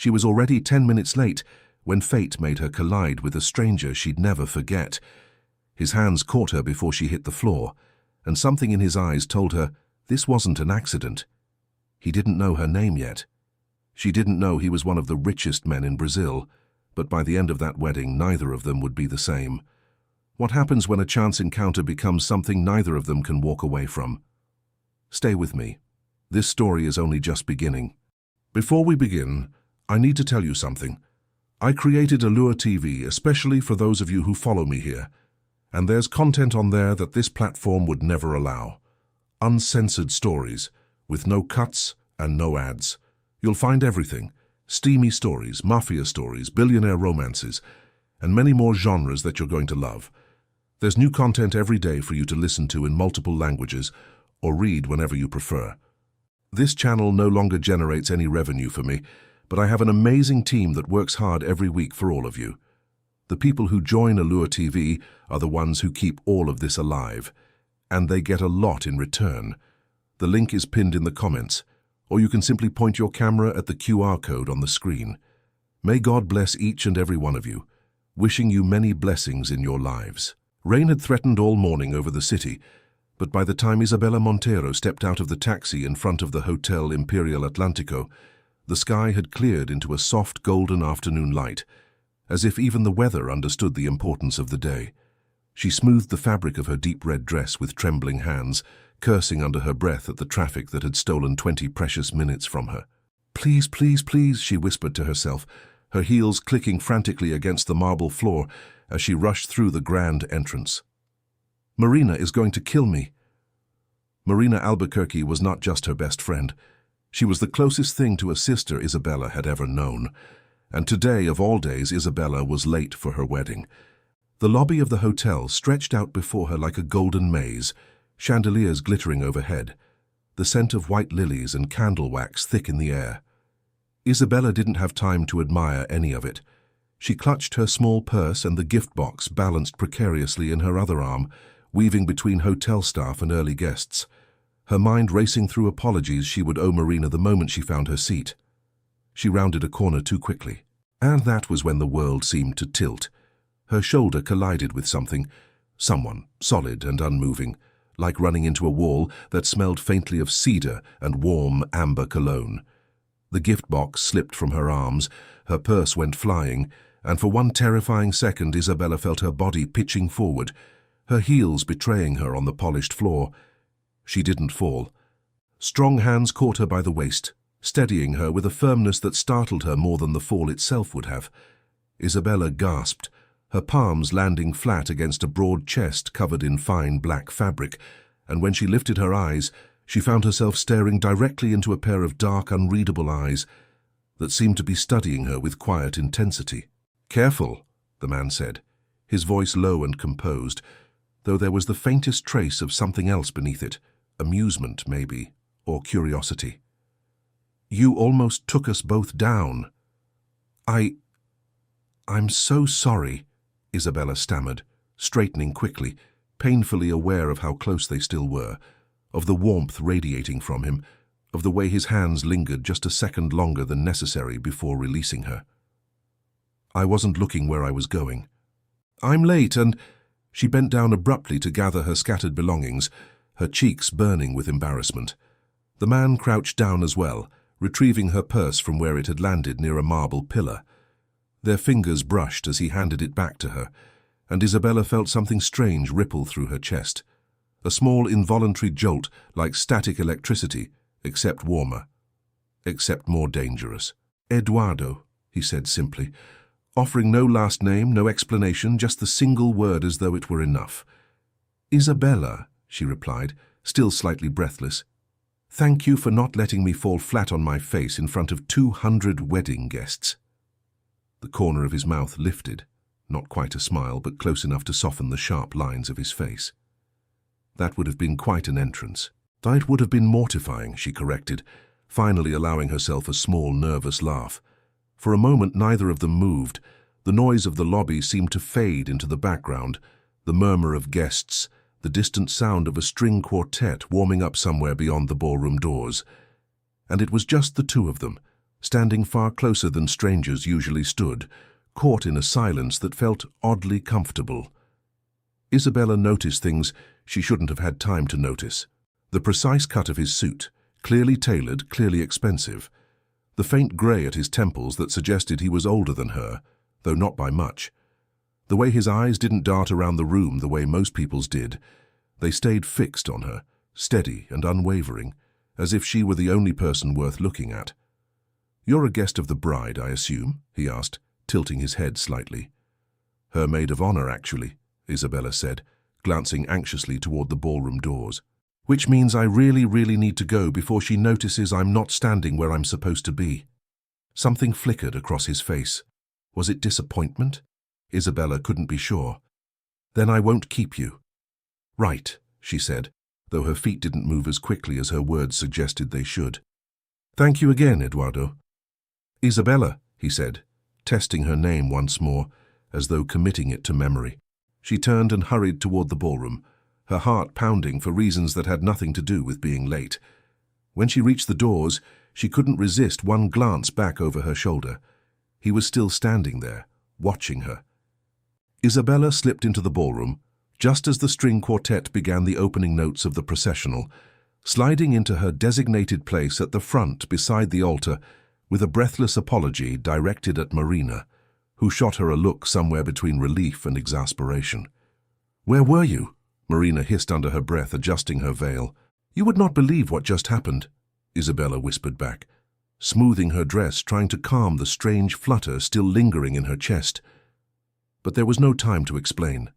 She was already 10 minutes late when fate made her collide with a stranger she'd never forget. His hands caught her before she hit the floor, and something in his eyes told her this wasn't an accident. He didn't know her name yet. She didn't know he was one of the richest men in Brazil, but by the end of that wedding, neither of them would be the same. What happens when a chance encounter becomes something neither of them can walk away from? Stay with me. This story is only just beginning. Before we begin, I need to tell you something. I created Allure TV especially for those of you who follow me here, and there's content on there that this platform would never allow. Uncensored stories, with no cuts and no ads. You'll find everything: steamy stories, mafia stories, billionaire romances, and many more genres that you're going to love. There's new content every day for you to listen to in multiple languages or read whenever you prefer. This channel no longer generates any revenue for me, but I have an amazing team that works hard every week for all of you. The people who join Allure TV are the ones who keep all of this alive, and they get a lot in return. The link is pinned in the comments, or you can simply point your camera at the QR code on the screen. May God bless each and every one of you, wishing you many blessings in your lives. Rain had threatened all morning over the city, but by the time Isabela Monteiro stepped out of the taxi in front of the Hotel Imperial Atlântico, the sky had cleared into a soft golden afternoon light, as if even the weather understood the importance of the day. She smoothed the fabric of her deep red dress with trembling hands, cursing under her breath at the traffic that had stolen 20 precious minutes from her. "Please, please, please," she whispered to herself, her heels clicking frantically against the marble floor as she rushed through the grand entrance. "Marina is going to kill me." Marina Albuquerque was not just her best friend. She was the closest thing to a sister Isabela had ever known. And today, of all days, Isabela was late for her wedding. The lobby of the hotel stretched out before her like a golden maze, chandeliers glittering overhead, the scent of white lilies and candle wax thick in the air. Isabela didn't have time to admire any of it. She clutched her small purse and the gift box balanced precariously in her other arm, weaving between hotel staff and early guests, her mind racing through apologies she would owe Marina the moment she found her seat. She rounded a corner too quickly, and that was when the world seemed to tilt. Her shoulder collided with someone solid and unmoving, like running into a wall that smelled faintly of cedar and warm amber cologne. The gift box slipped from her arms, her purse went flying, and for one terrifying second Isabela felt her body pitching forward, her heels betraying her on the polished floor. She didn't fall. Strong hands caught her by the waist, steadying her with a firmness that startled her more than the fall itself would have. Isabela gasped, her palms landing flat against a broad chest covered in fine black fabric, and when she lifted her eyes, she found herself staring directly into a pair of dark, unreadable eyes that seemed to be studying her with quiet intensity. "Careful," the man said, his voice low and composed, though there was the faintest trace of something else beneath it, amusement maybe, or curiosity. "You almost took us both down." I'm so sorry," Isabela stammered, straightening quickly, painfully aware of how close they still were, of the warmth radiating from him, of the way his hands lingered just a second longer than necessary before releasing her. "I wasn't looking where I was going. I'm late and—" She bent down abruptly to gather her scattered belongings, her cheeks burning with embarrassment. The man crouched down as well, retrieving her purse from where it had landed near a marble pillar. Their fingers brushed as he handed it back to her, and Isabela felt something strange ripple through her chest. A small involuntary jolt like static electricity, except warmer, except more dangerous. "Eduardo," he said simply, offering no last name, no explanation, just the single word as though it were enough. "Isabela," she replied, still slightly breathless. "Thank you for not letting me fall flat on my face in front of 200 wedding guests." The corner of his mouth lifted, not quite a smile, but close enough to soften the sharp lines of his face. That would have been quite an entrance. "It would have been mortifying," she corrected, finally allowing herself a small, nervous laugh. For a moment neither of them moved. The noise of the lobby seemed to fade into the background, the murmur of guests, the distant sound of a string quartet warming up somewhere beyond the ballroom doors. And it was just the two of them, standing far closer than strangers usually stood, caught in a silence that felt oddly comfortable. Isabela noticed things she shouldn't have had time to notice. The precise cut of his suit, clearly tailored, clearly expensive. The faint grey at his temples that suggested he was older than her, though not by much. The way his eyes didn't dart around the room the way most people's did. They stayed fixed on her, steady and unwavering, as if she were the only person worth looking at. "You're a guest of the bride, I assume?" he asked, tilting his head slightly. "Her maid of honor, actually," Isabela said, glancing anxiously toward the ballroom doors. "Which means I really need to go before she notices I'm not standing where I'm supposed to be." Something flickered across his face. Was it disappointment? Isabela couldn't be sure. "Then I won't keep you." "Right," she said, though her feet didn't move as quickly as her words suggested they should. "Thank you again, Eduardo." "Isabela," he said, testing her name once more, as though committing it to memory. She turned and hurried toward the ballroom, her heart pounding for reasons that had nothing to do with being late. When she reached the doors, she couldn't resist one glance back over her shoulder. He was still standing there, watching her. Isabela slipped into the ballroom, just as the string quartet began the opening notes of the processional, sliding into her designated place at the front beside the altar with a breathless apology directed at Marina, who shot her a look somewhere between relief and exasperation. "Where were you?" Marina hissed under her breath, adjusting her veil. "You would not believe what just happened," Isabela whispered back, smoothing her dress, trying to calm the strange flutter still lingering in her chest. But there was no time to explain.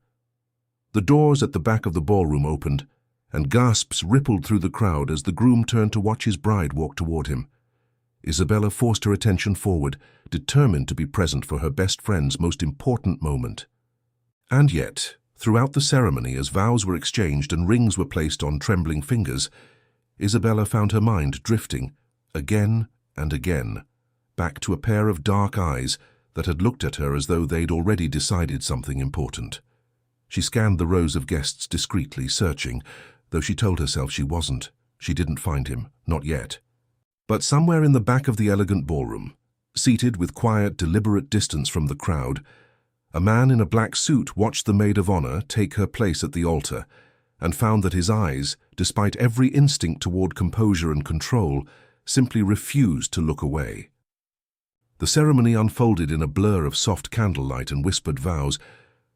The doors at the back of the ballroom opened, and gasps rippled through the crowd as the groom turned to watch his bride walk toward him. Isabela forced her attention forward, determined to be present for her best friend's most important moment. And yet, throughout the ceremony, as vows were exchanged and rings were placed on trembling fingers, Isabela found her mind drifting, again and again, back to a pair of dark eyes that had looked at her as though they'd already decided something important. She scanned the rows of guests discreetly, searching, though she told herself she wasn't. She didn't find him, not yet. But somewhere in the back of the elegant ballroom, seated with quiet, deliberate distance from the crowd, a man in a black suit watched the maid of honor take her place at the altar and found that his eyes, despite every instinct toward composure and control, simply refused to look away. The ceremony unfolded in a blur of soft candlelight and whispered vows,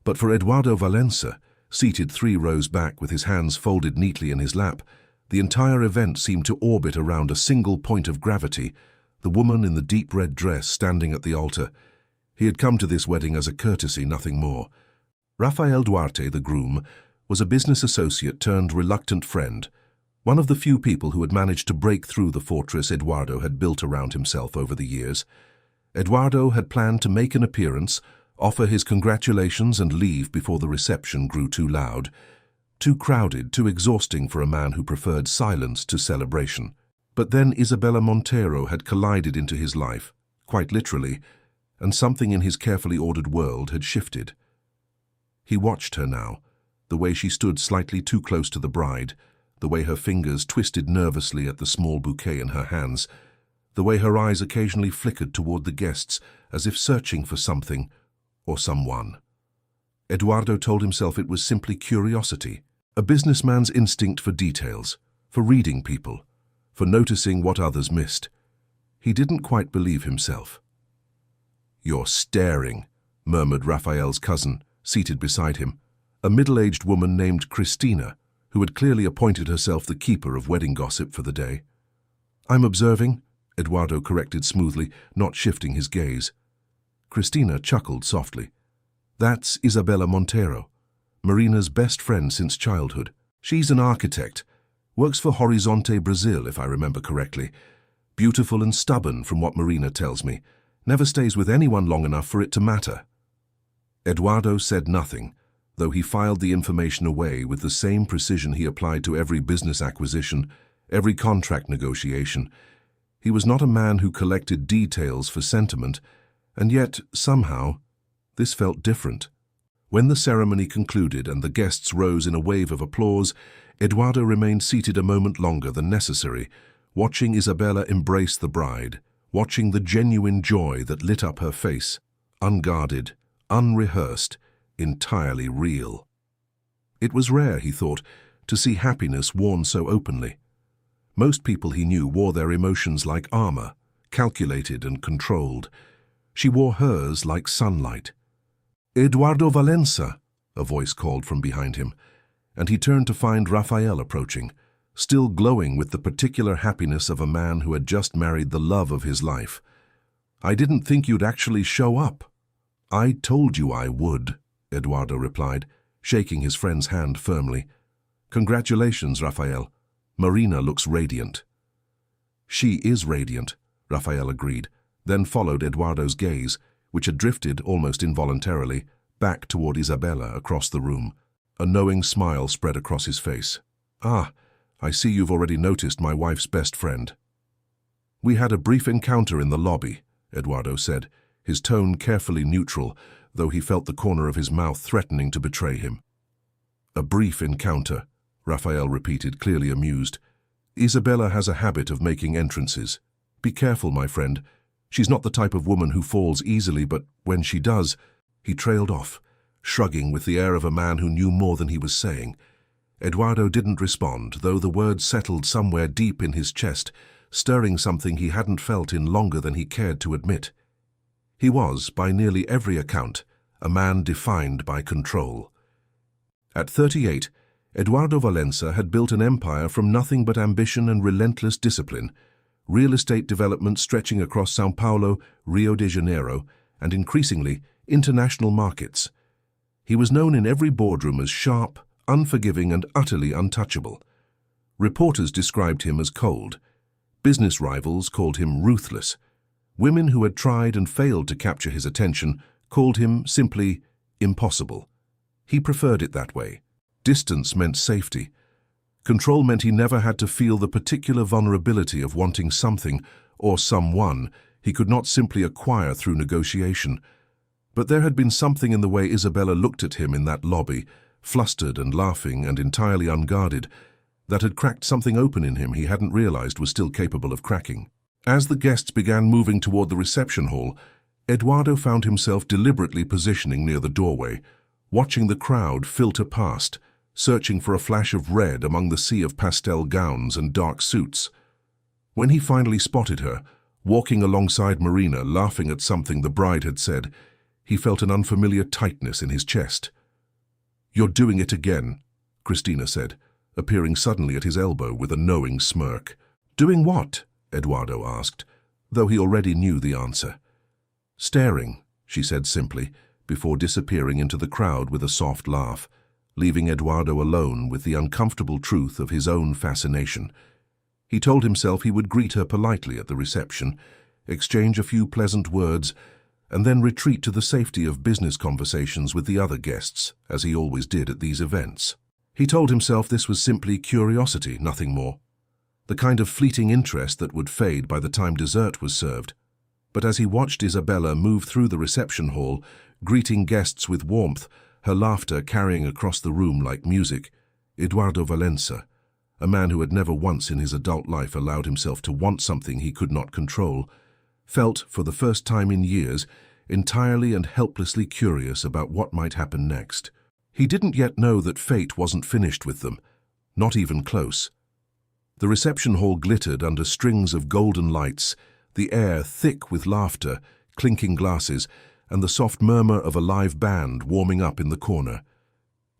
but for Eduardo Valença, seated 3 rows back with his hands folded neatly in his lap, the entire event seemed to orbit around a single point of gravity, the woman in the deep red dress standing at the altar. He had come to this wedding as a courtesy, nothing more. Rafael Duarte, the groom, was a business associate turned reluctant friend, one of the few people who had managed to break through the fortress Eduardo had built around himself over the years. Eduardo had planned to make an appearance, offer his congratulations and leave before the reception grew too loud, too crowded, too exhausting for a man who preferred silence to celebration. But then Isabela Montero had collided into his life, quite literally, and something in his carefully ordered world had shifted. He watched her now, the way she stood slightly too close to the bride, the way her fingers twisted nervously at the small bouquet in her hands, the way her eyes occasionally flickered toward the guests as if searching for something or someone. Eduardo told himself it was simply curiosity, a businessman's instinct for details, for reading people, for noticing what others missed. He didn't quite believe himself. "You're staring," murmured Raphael's cousin, seated beside him, a middle-aged woman named Christina, who had clearly appointed herself the keeper of wedding gossip for the day. "I'm observing," Eduardo corrected smoothly, not shifting his gaze. Christina chuckled softly. "That's Isabela Montero, Marina's best friend since childhood. She's an architect, works for Horizonte Brazil, if I remember correctly. Beautiful and stubborn, from what Marina tells me. Never stays with anyone long enough for it to matter." Eduardo said nothing, though he filed the information away with the same precision he applied to every business acquisition, every contract negotiation. He was not a man who collected details for sentiment, and yet, somehow, this felt different. When the ceremony concluded and the guests rose in a wave of applause, Eduardo remained seated a moment longer than necessary, watching Isabela embrace the bride, watching the genuine joy that lit up her face, unguarded, unrehearsed, entirely real. It was rare, he thought, to see happiness worn so openly. Most people he knew wore their emotions like armor, calculated and controlled. She wore hers like sunlight. "Eduardo Valença," a voice called from behind him, and he turned to find Rafael approaching, still glowing with the particular happiness of a man who had just married the love of his life. "I didn't think you'd actually show up." "I told you I would," Eduardo replied, shaking his friend's hand firmly. "Congratulations, Rafael. Marina looks radiant." "She is radiant," Rafael agreed, then followed Eduardo's gaze, which had drifted, almost involuntarily, back toward Isabela across the room. A knowing smile spread across his face. "Ah, I see you've already noticed my wife's best friend." "We had a brief encounter in the lobby," Eduardo said, his tone carefully neutral, though he felt the corner of his mouth threatening to betray him. "A brief encounter," Rafael repeated, clearly amused. "Isabela has a habit of making entrances. Be careful, my friend. She's not the type of woman who falls easily, but when she does—" He trailed off, shrugging with the air of a man who knew more than he was saying. Eduardo didn't respond, though the words settled somewhere deep in his chest, stirring something he hadn't felt in longer than he cared to admit. He was, by nearly every account, a man defined by control. At 38, Eduardo Valença had built an empire from nothing but ambition and relentless discipline, real estate development stretching across São Paulo, Rio de Janeiro, and increasingly, international markets. He was known in every boardroom as sharp, unforgiving, and utterly untouchable. Reporters described him as cold. Business rivals called him ruthless. Women who had tried and failed to capture his attention called him simply impossible. He preferred it that way. Distance meant safety. Control meant he never had to feel the particular vulnerability of wanting something, or someone, he could not simply acquire through negotiation. But there had been something in the way Isabela looked at him in that lobby, flustered and laughing and entirely unguarded, that had cracked something open in him he hadn't realized was still capable of cracking. As the guests began moving toward the reception hall, Eduardo found himself deliberately positioning near the doorway, watching the crowd filter past, searching for a flash of red among the sea of pastel gowns and dark suits. When he finally spotted her, walking alongside Marina, laughing at something the bride had said, he felt an unfamiliar tightness in his chest. "You're doing it again," Christina said, appearing suddenly at his elbow with a knowing smirk. "Doing what?" Eduardo asked, though he already knew the answer. "Staring," she said simply, before disappearing into the crowd with a soft laugh, leaving Eduardo alone with the uncomfortable truth of his own fascination. He told himself he would greet her politely at the reception, exchange a few pleasant words, and then retreat to the safety of business conversations with the other guests, as he always did at these events. He told himself this was simply curiosity, nothing more. The kind of fleeting interest that would fade by the time dessert was served. But as he watched Isabela move through the reception hall, greeting guests with warmth, her laughter carrying across the room like music, Eduardo Valença, a man who had never once in his adult life allowed himself to want something he could not control, felt, for the first time in years, entirely and helplessly curious about what might happen next. He didn't yet know that fate wasn't finished with them, not even close. The reception hall glittered under strings of golden lights, the air thick with laughter, clinking glasses, and the soft murmur of a live band warming up in the corner.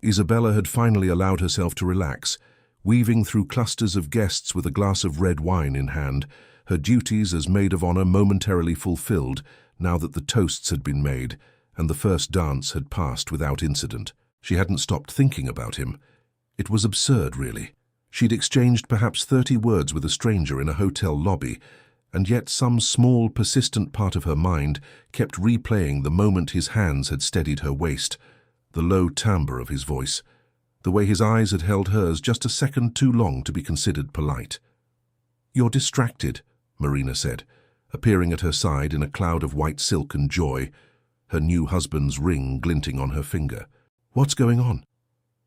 Isabela had finally allowed herself to relax, weaving through clusters of guests with a glass of red wine in hand, her duties as maid of honor momentarily fulfilled now that the toasts had been made and the first dance had passed without incident. She hadn't stopped thinking about him. It was absurd, really. She'd exchanged perhaps 30 words with a stranger in a hotel lobby, and yet some small, persistent part of her mind kept replaying the moment his hands had steadied her waist, the low timbre of his voice, the way his eyes had held hers just a second too long to be considered polite. "You're distracted," Marina said, appearing at her side in a cloud of white silk and joy, her new husband's ring glinting on her finger. "What's going on?"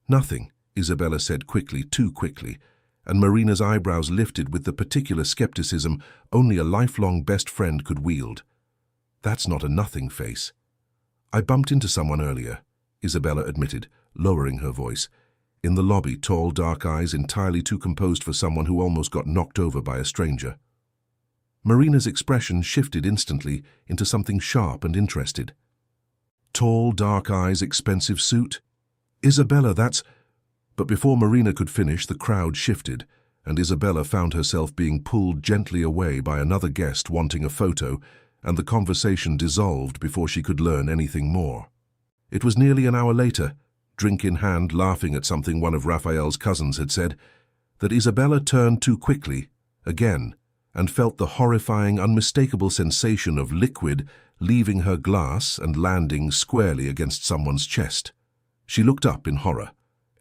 "Nothing," Isabela said quickly, too quickly, and Marina's eyebrows lifted with the particular skepticism only a lifelong best friend could wield. "That's not a nothing face." "I bumped into someone earlier," Isabela admitted, lowering her voice. "In the lobby, tall, dark eyes, entirely too composed for someone who almost got knocked over by a stranger." Marina's expression shifted instantly into something sharp and interested. "Tall, dark eyes, expensive suit? Isabela, that's—" But before Marina could finish, the crowd shifted, and Isabela found herself being pulled gently away by another guest wanting a photo, and the conversation dissolved before she could learn anything more. It was nearly an hour later, drink in hand, laughing at something one of Raphael's cousins had said, that Isabela turned too quickly, again, and felt the horrifying, unmistakable sensation of liquid leaving her glass and landing squarely against someone's chest. She looked up in horror.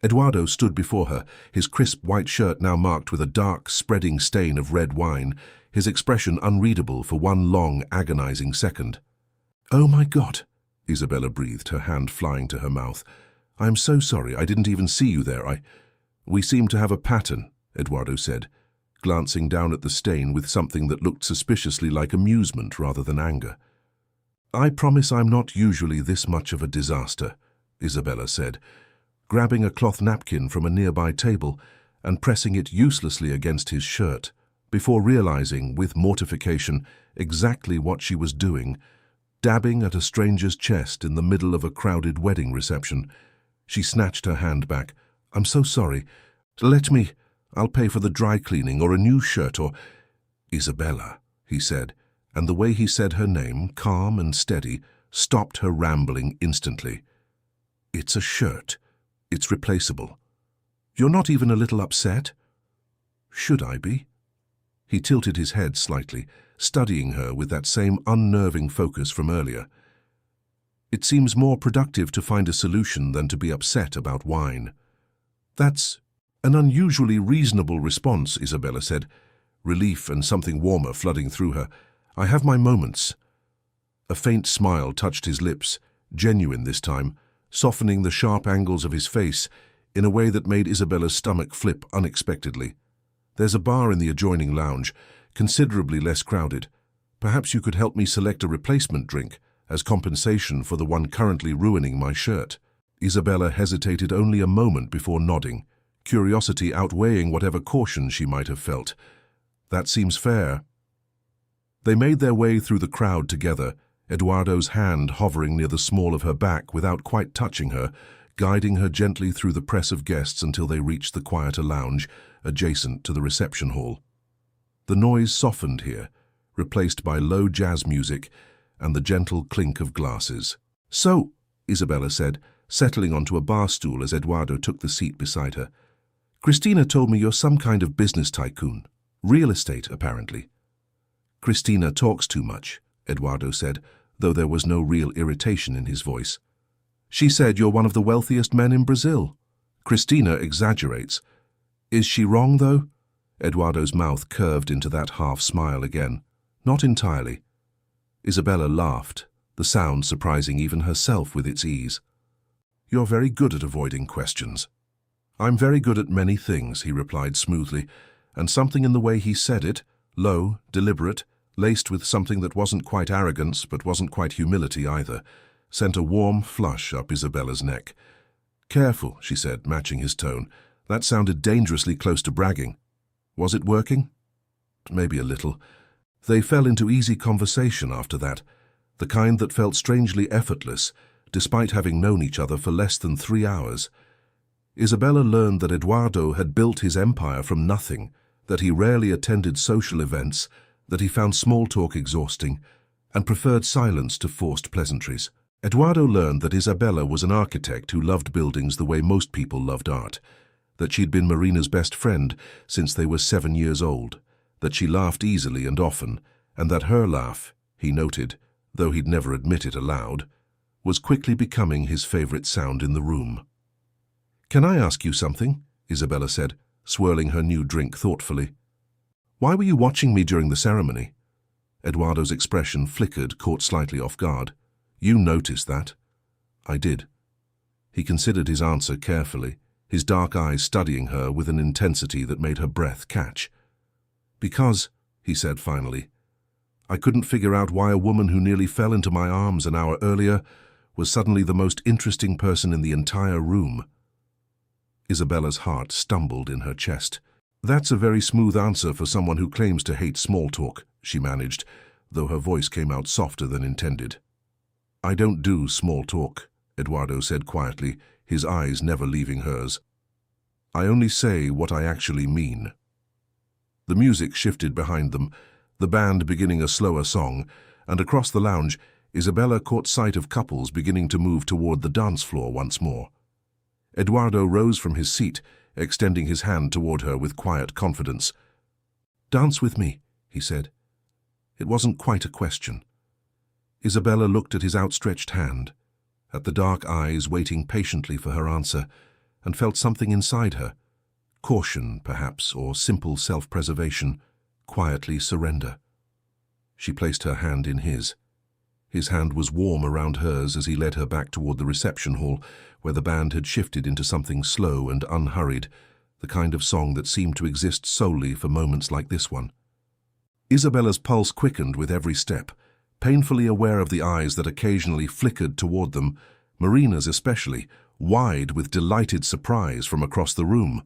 Eduardo stood before her, his crisp white shirt now marked with a dark, spreading stain of red wine, his expression unreadable for one long, agonizing second. "Oh my God," Isabela breathed, her hand flying to her mouth. "I am so sorry, I didn't even see you there. We seem to have a pattern," Eduardo said, glancing down at the stain with something that looked suspiciously like amusement rather than anger. "I promise I'm not usually this much of a disaster," Isabela said, grabbing a cloth napkin from a nearby table and pressing it uselessly against his shirt, before realizing, with mortification, exactly what she was doing, dabbing at a stranger's chest in the middle of a crowded wedding reception. She snatched her hand back. "I'm so sorry. I'll pay for the dry cleaning or a new shirt or—" "Isabela," he said, and the way he said her name, calm and steady, stopped her rambling instantly. "It's a shirt. It's replaceable. You're not even a little upset?" "Should I be?" He tilted his head slightly, studying her with that same unnerving focus from earlier. "It seems more productive to find a solution than to be upset about wine." "That's an unusually reasonable response," Isabela said, relief and something warmer flooding through her. "I have my moments." A faint smile touched his lips, genuine this time, softening the sharp angles of his face in a way that made Isabela's stomach flip unexpectedly. "There's a bar in the adjoining lounge, considerably less crowded. Perhaps you could help me select a replacement drink as compensation for the one currently ruining my shirt." Isabela hesitated only a moment before nodding, curiosity outweighing whatever caution she might have felt. "That seems fair." They made their way through the crowd together, Eduardo's hand hovering near the small of her back without quite touching her, guiding her gently through the press of guests until they reached the quieter lounge, adjacent to the reception hall. The noise softened here, replaced by low jazz music and the gentle clink of glasses. "So," Isabela said, settling onto a bar stool as Eduardo took the seat beside her, "Christina told me you're some kind of business tycoon. Real estate, apparently." "Christina talks too much," Eduardo said, though there was no real irritation in his voice. "She said you're one of the wealthiest men in Brazil. Christina exaggerates. Is she wrong, though?" Eduardo's mouth curved into that half-smile again. "Not entirely." Isabela laughed, the sound surprising even herself with its ease. "You're very good at avoiding questions." "I'm very good at many things," he replied smoothly, and something in the way he said it, low, deliberate, laced with something that wasn't quite arrogance but wasn't quite humility either, sent a warm flush up Isabela's neck. "Careful," she said, matching his tone. "That sounded dangerously close to bragging. Was it working?" "Maybe a little." They fell into easy conversation after that, the kind that felt strangely effortless, despite having known each other for less than 3 hours. Isabela learned that Eduardo had built his empire from nothing, that he rarely attended social events, that he found small talk exhausting, and preferred silence to forced pleasantries. Eduardo learned that Isabela was an architect who loved buildings the way most people loved art, that she'd been Marina's best friend since they were 7 years old, that she laughed easily and often, and that her laugh, he noted, though he'd never admit it aloud, was quickly becoming his favorite sound in the room. "Can I ask you something?" Isabela said, swirling her new drink thoughtfully. "Why were you watching me during the ceremony?" Eduardo's expression flickered, caught slightly off guard. "You noticed that?" "I did." He considered his answer carefully, his dark eyes studying her with an intensity that made her breath catch. "Because," he said finally, "I couldn't figure out why a woman who nearly fell into my arms an hour earlier was suddenly the most interesting person in the entire room." Isabella's heart stumbled in her chest. "That's a very smooth answer for someone who claims to hate small talk," she managed, though her voice came out softer than intended. "I don't do small talk," Eduardo said quietly, his eyes never leaving hers. "I only say what I actually mean." The music shifted behind them, the band beginning a slower song, and across the lounge, Isabela caught sight of couples beginning to move toward the dance floor once more. Eduardo rose from his seat, extending his hand toward her with quiet confidence. "Dance with me," he said. It wasn't quite a question. Isabela looked at his outstretched hand, at the dark eyes waiting patiently for her answer, and felt something inside her, caution perhaps, or simple self-preservation, quietly surrender. She placed her hand in his. His hand was warm around hers as he led her back toward the reception hall, where the band had shifted into something slow and unhurried, the kind of song that seemed to exist solely for moments like this one. Isabella's pulse quickened with every step, painfully aware of the eyes that occasionally flickered toward them, Marina's especially, wide with delighted surprise from across the room.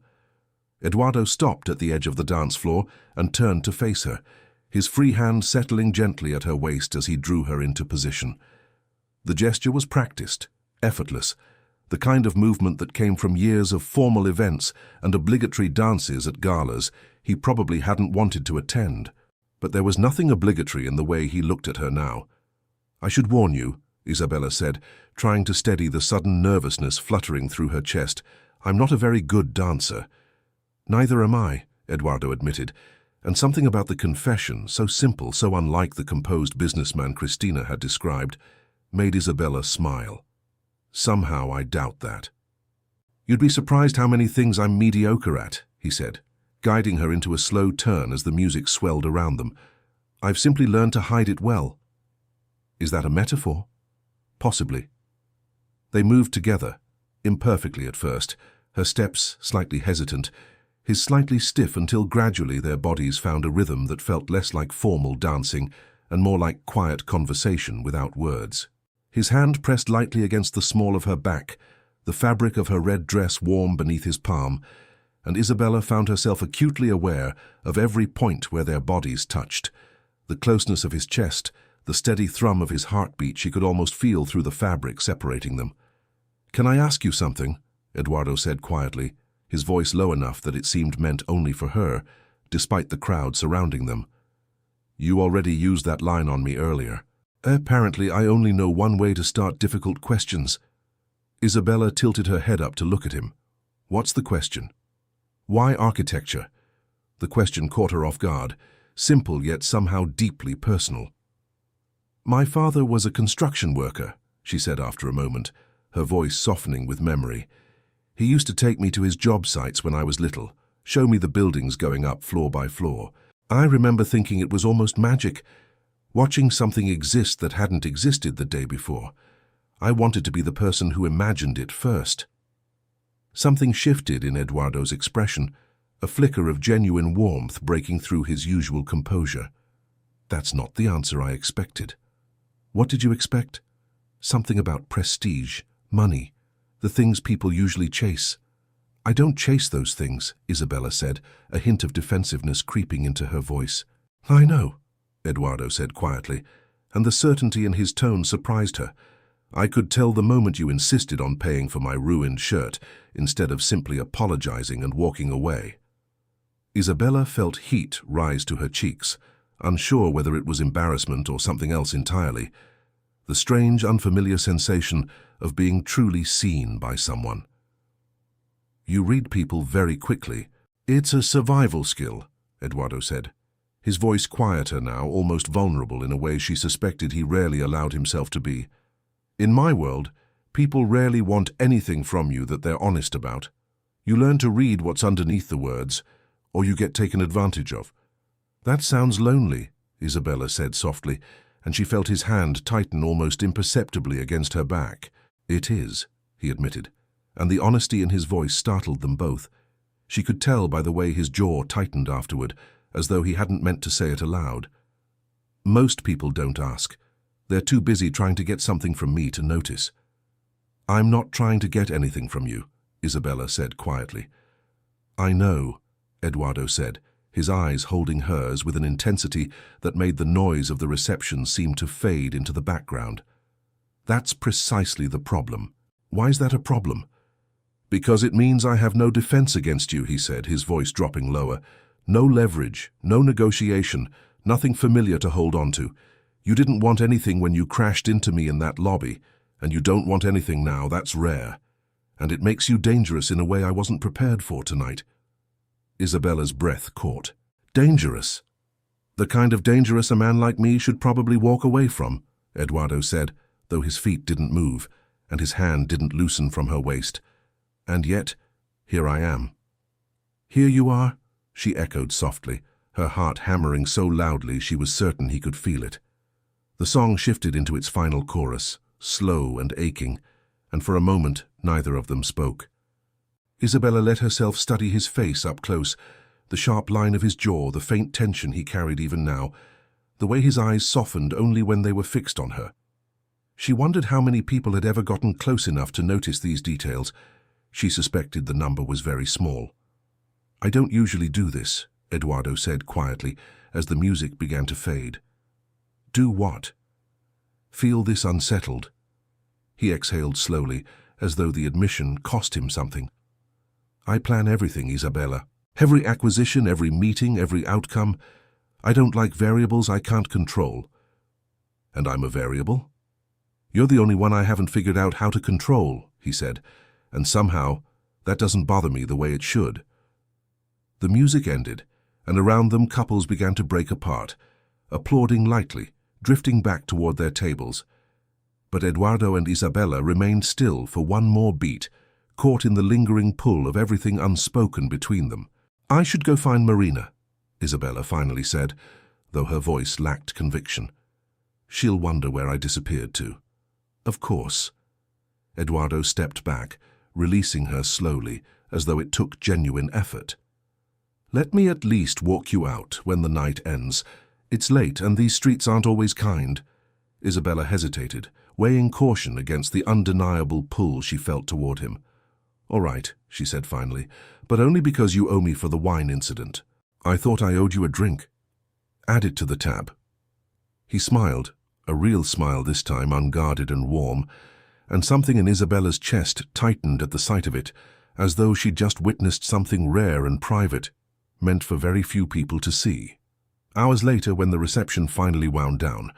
Eduardo stopped at the edge of the dance floor and turned to face her, his free hand settling gently at her waist as he drew her into position. The gesture was practiced, effortless, the kind of movement that came from years of formal events and obligatory dances at galas he probably hadn't wanted to attend. But there was nothing obligatory in the way he looked at her now. "I should warn you," Isabela said, trying to steady the sudden nervousness fluttering through her chest. "I'm not a very good dancer." "Neither am I," Eduardo admitted, and something about the confession, so simple, so unlike the composed businessman Christina had described, made Isabela smile. "Somehow I doubt that." "You'd be surprised how many things I'm mediocre at," he said, guiding her into a slow turn as the music swelled around them. "I've simply learned to hide it well." Is that a metaphor? Possibly. They moved together, imperfectly at first, her steps slightly hesitant, his slightly stiff until gradually their bodies found a rhythm that felt less like formal dancing and more like quiet conversation without words. His hand pressed lightly against the small of her back, the fabric of her red dress warm beneath his palm, and Isabela found herself acutely aware of every point where their bodies touched. The closeness of his chest, the steady thrum of his heartbeat she could almost feel through the fabric separating them. "Can I ask you something?" Eduardo said quietly, his voice low enough that it seemed meant only for her, despite the crowd surrounding them. "You already used that line on me earlier." "Apparently I only know one way to start difficult questions." Isabela tilted her head up to look at him. "What's the question?" "Why architecture?" The question caught her off guard, simple yet somehow deeply personal. "My father was a construction worker," she said after a moment, her voice softening with memory. "He used to take me to his job sites when I was little, show me the buildings going up floor by floor. I remember thinking it was almost magic, watching something exist that hadn't existed the day before. I wanted to be the person who imagined it first." Something shifted in Eduardo's expression, a flicker of genuine warmth breaking through his usual composure. "That's not the answer I expected." "What did you expect?" "Something about prestige, money, the things people usually chase." "I don't chase those things," Isabela said, a hint of defensiveness creeping into her voice. "I know," Eduardo said quietly, and the certainty in his tone surprised her. "I could tell the moment you insisted on paying for my ruined shirt, instead of simply apologizing and walking away." Isabela felt heat rise to her cheeks, unsure whether it was embarrassment or something else entirely. The strange, unfamiliar sensation of being truly seen by someone. "You read people very quickly." "It's a survival skill," Eduardo said, his voice quieter now, almost vulnerable in a way she suspected he rarely allowed himself to be. "In my world, people rarely want anything from you that they're honest about. You learn to read what's underneath the words, or you get taken advantage of." "That sounds lonely," Isabela said softly, and she felt his hand tighten almost imperceptibly against her back. "It is," he admitted, and the honesty in his voice startled them both. She could tell by the way his jaw tightened afterward, as though he hadn't meant to say it aloud. Most people don't ask. They're too busy trying to get something from me to notice. I'm not trying to get anything from you, Isabela said quietly. I know, Eduardo said, his eyes holding hers with an intensity that made the noise of the reception seem to fade into the background. That's precisely the problem. Why's that a problem? Because it means I have no defense against you, he said, his voice dropping lower. No leverage, no negotiation, nothing familiar to hold on to. You didn't want anything when you crashed into me in that lobby, and you don't want anything now. That's rare. And it makes you dangerous in a way I wasn't prepared for tonight. Isabela's breath caught. Dangerous? The kind of dangerous a man like me should probably walk away from, Eduardo said, though his feet didn't move, and his hand didn't loosen from her waist. And yet, here I am. Here you are, she echoed softly, her heart hammering so loudly she was certain he could feel it. The song shifted into its final chorus, slow and aching, and for a moment neither of them spoke. Isabela let herself study his face up close, the sharp line of his jaw, the faint tension he carried even now, the way his eyes softened only when they were fixed on her. She wondered how many people had ever gotten close enough to notice these details. She suspected the number was very small. I don't usually do this, Eduardo said quietly as the music began to fade. Do what? Feel this unsettled. He exhaled slowly, as though the admission cost him something. I plan everything, Isabela. Every acquisition, every meeting, every outcome. I don't like variables I can't control. And I'm a variable? You're the only one I haven't figured out how to control, he said, and somehow that doesn't bother me the way it should. The music ended, and around them couples began to break apart, applauding lightly, drifting back toward their tables. But Eduardo and Isabela remained still for one more beat, caught in the lingering pull of everything unspoken between them. I should go find Marina, Isabela finally said, though her voice lacked conviction. She'll wonder where I disappeared to. Of course. Eduardo stepped back, releasing her slowly, as though it took genuine effort. Let me at least walk you out when the night ends. It's late and these streets aren't always kind. Isabela hesitated, weighing caution against the undeniable pull she felt toward him. All right, she said finally, but only because you owe me for the wine incident. I thought I owed you a drink. Add it to the tab. He smiled, a real smile this time, unguarded and warm, and something in Isabela's chest tightened at the sight of it, as though she'd just witnessed something rare and private, meant for very few people to see. Hours later, when the reception finally wound down,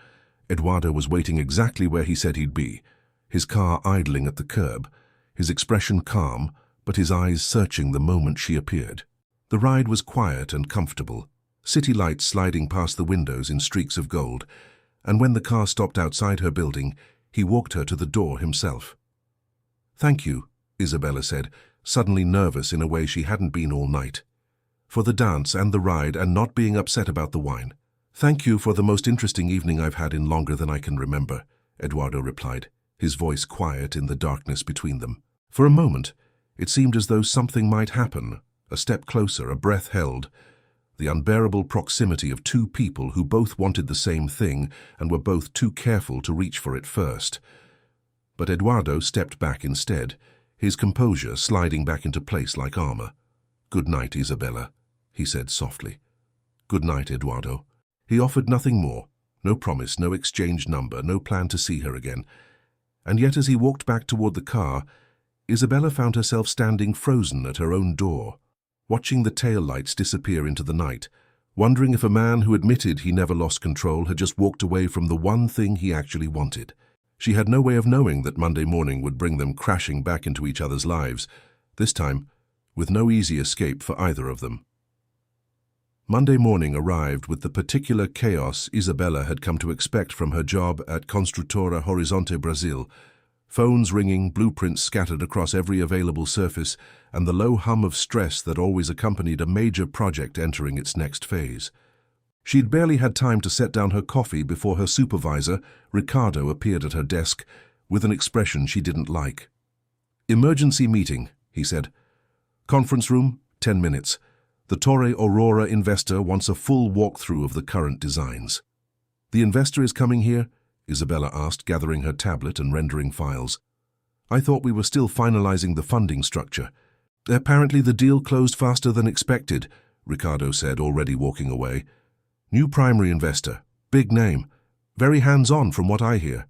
Eduardo was waiting exactly where he said he'd be, his car idling at the curb, his expression calm, but his eyes searching the moment she appeared. The ride was quiet and comfortable, city lights sliding past the windows in streaks of gold, and when the car stopped outside her building, he walked her to the door himself. Thank you, Isabela said, suddenly nervous in a way she hadn't been all night. For the dance and the ride and not being upset about the wine. Thank you for the most interesting evening I've had in longer than I can remember, Eduardo replied, his voice quiet in the darkness between them. For a moment, it seemed as though something might happen, a step closer, a breath held, the unbearable proximity of two people who both wanted the same thing and were both too careful to reach for it first. But Eduardo stepped back instead, his composure sliding back into place like armor. Good night, Isabela, he said softly. Good night, Eduardo. He offered nothing more, no promise, no exchange number, no plan to see her again. And yet as he walked back toward the car, Isabela found herself standing frozen at her own door, watching the tail lights disappear into the night, wondering if a man who admitted he never lost control had just walked away from the one thing he actually wanted. She had no way of knowing that Monday morning would bring them crashing back into each other's lives, this time with no easy escape for either of them. Monday morning arrived with the particular chaos Isabela had come to expect from her job at Construtora Horizonte Brazil, phones ringing, blueprints scattered across every available surface, and the low hum of stress that always accompanied a major project entering its next phase. She'd barely had time to set down her coffee before her supervisor, Ricardo, appeared at her desk with an expression she didn't like. "Emergency meeting," he said. "Conference room, 10 minutes. The Torre Aurora investor wants a full walkthrough of the current designs." "The investor is coming here?" Isabela asked, gathering her tablet and rendering files. "I thought we were still finalizing the funding structure." "Apparently the deal closed faster than expected," Ricardo said, already walking away. "New primary investor, big name, very hands-on from what I hear."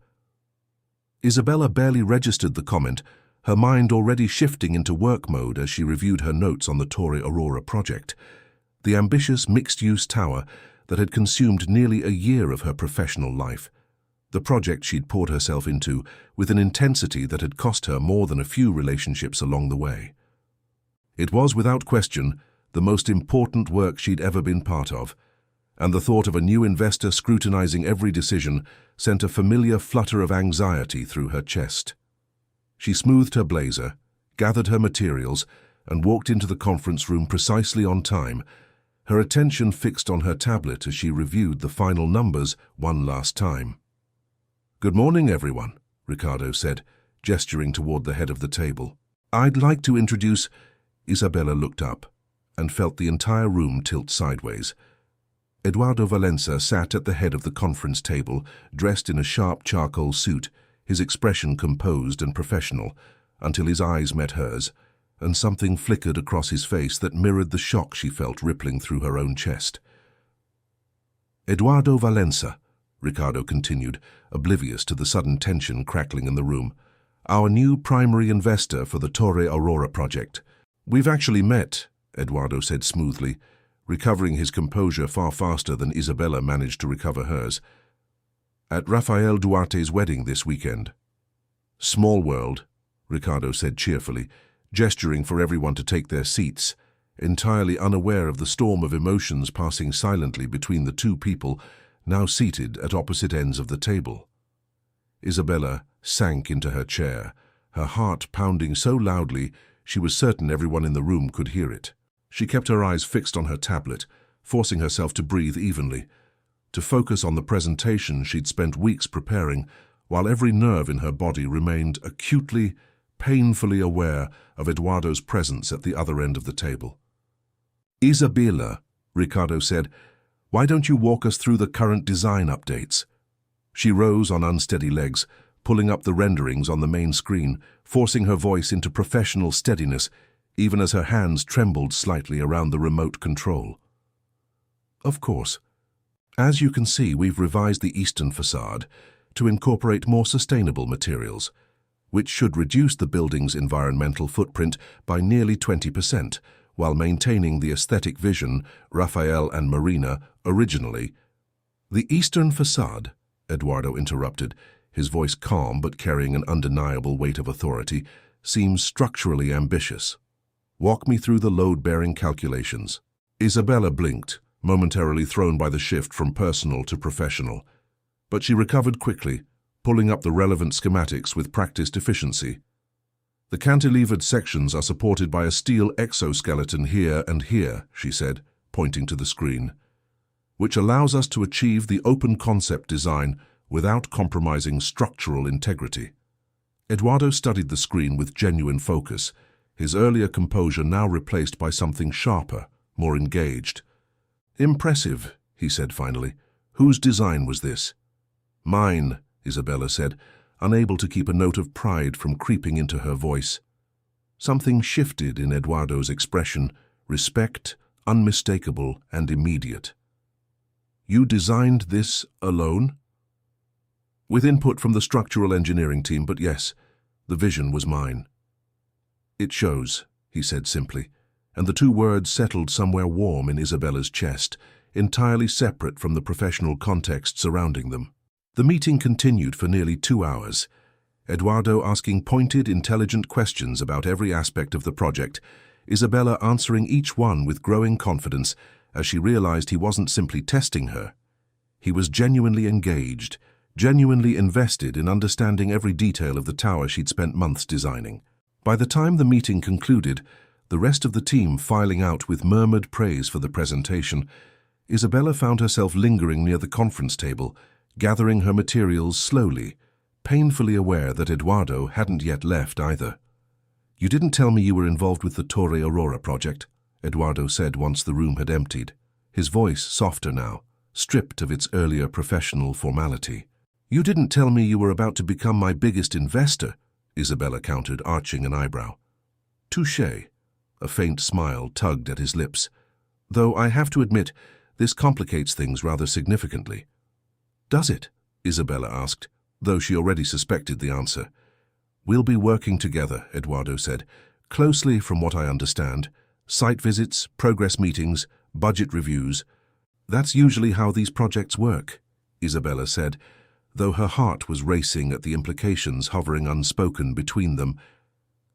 Isabela barely registered the comment, her mind already shifting into work mode as she reviewed her notes on the Torre Aurora project, the ambitious mixed-use tower that had consumed nearly a year of her professional life. The project she'd poured herself into with an intensity that had cost her more than a few relationships along the way. It was, without question, the most important work she'd ever been part of, and the thought of a new investor scrutinizing every decision sent a familiar flutter of anxiety through her chest. She smoothed her blazer, gathered her materials, and walked into the conference room precisely on time, her attention fixed on her tablet as she reviewed the final numbers one last time. "Good morning, everyone," Ricardo said, gesturing toward the head of the table. "I'd like to introduce—" Isabela looked up and felt the entire room tilt sideways. Eduardo Valença sat at the head of the conference table, dressed in a sharp charcoal suit, his expression composed and professional, until his eyes met hers, and something flickered across his face that mirrored the shock she felt rippling through her own chest. "Eduardo Valença," Ricardo continued, oblivious to the sudden tension crackling in the room, "our new primary investor for the Torre Aurora project." "We've actually met," Eduardo said smoothly, recovering his composure far faster than Isabela managed to recover hers. "At Rafael Duarte's wedding this weekend." "Small world," Ricardo said cheerfully, gesturing for everyone to take their seats, entirely unaware of the storm of emotions passing silently between the two people now seated at opposite ends of the table. Isabela sank into her chair, her heart pounding so loudly she was certain everyone in the room could hear it. She kept her eyes fixed on her tablet, forcing herself to breathe evenly, to focus on the presentation she'd spent weeks preparing, while every nerve in her body remained acutely, painfully aware of Eduardo's presence at the other end of the table. "Isabela," Ricardo said, "why don't you walk us through the current design updates?" She rose on unsteady legs, pulling up the renderings on the main screen, forcing her voice into professional steadiness, even as her hands trembled slightly around the remote control. "Of course. As you can see, we've revised the eastern facade to incorporate more sustainable materials, which should reduce the building's environmental footprint by nearly 20%, while maintaining the aesthetic vision Rafael and Marina originally—" "The eastern facade," Eduardo interrupted, his voice calm but carrying an undeniable weight of authority, "seems structurally ambitious. Walk me through the load-bearing calculations." Isabela blinked, momentarily thrown by the shift from personal to professional. But she recovered quickly, pulling up the relevant schematics with practiced efficiency. "The cantilevered sections are supported by a steel exoskeleton here and here," she said, pointing to the screen, "which allows us to achieve the open concept design without compromising structural integrity." Eduardo studied the screen with genuine focus, his earlier composure now replaced by something sharper, more engaged. "Impressive," he said finally. "Whose design was this?" "Mine," Isabela said, unable to keep a note of pride from creeping into her voice. Something shifted in Eduardo's expression, respect, unmistakable and immediate. "You designed this alone?" "With input from the structural engineering team, but yes, the vision was mine." "It shows," he said simply, and the two words settled somewhere warm in Isabela's chest, entirely separate from the professional context surrounding them. The meeting continued for nearly 2 hours, Eduardo asking pointed, intelligent questions about every aspect of the project, Isabela answering each one with growing confidence as she realized he wasn't simply testing her. He was genuinely engaged, genuinely invested in understanding every detail of the tower she'd spent months designing. By the time the meeting concluded, the rest of the team filing out with murmured praise for the presentation, Isabela found herself lingering near the conference table, gathering her materials slowly, painfully aware that Eduardo hadn't yet left either. You didn't tell me you were involved with the Torre Aurora project, Eduardo said once the room had emptied, his voice softer now, stripped of its earlier professional formality. You didn't tell me you were about to become my biggest investor, Isabela countered, arching an eyebrow. Touché. A faint smile tugged at his lips. Though I have to admit, this complicates things rather significantly. Does it? Isabela asked, though she already suspected the answer. We'll be working together, Eduardo said, closely from what I understand. Site visits, progress meetings, budget reviews. That's usually how these projects work, Isabela said, though her heart was racing at the implications hovering unspoken between them.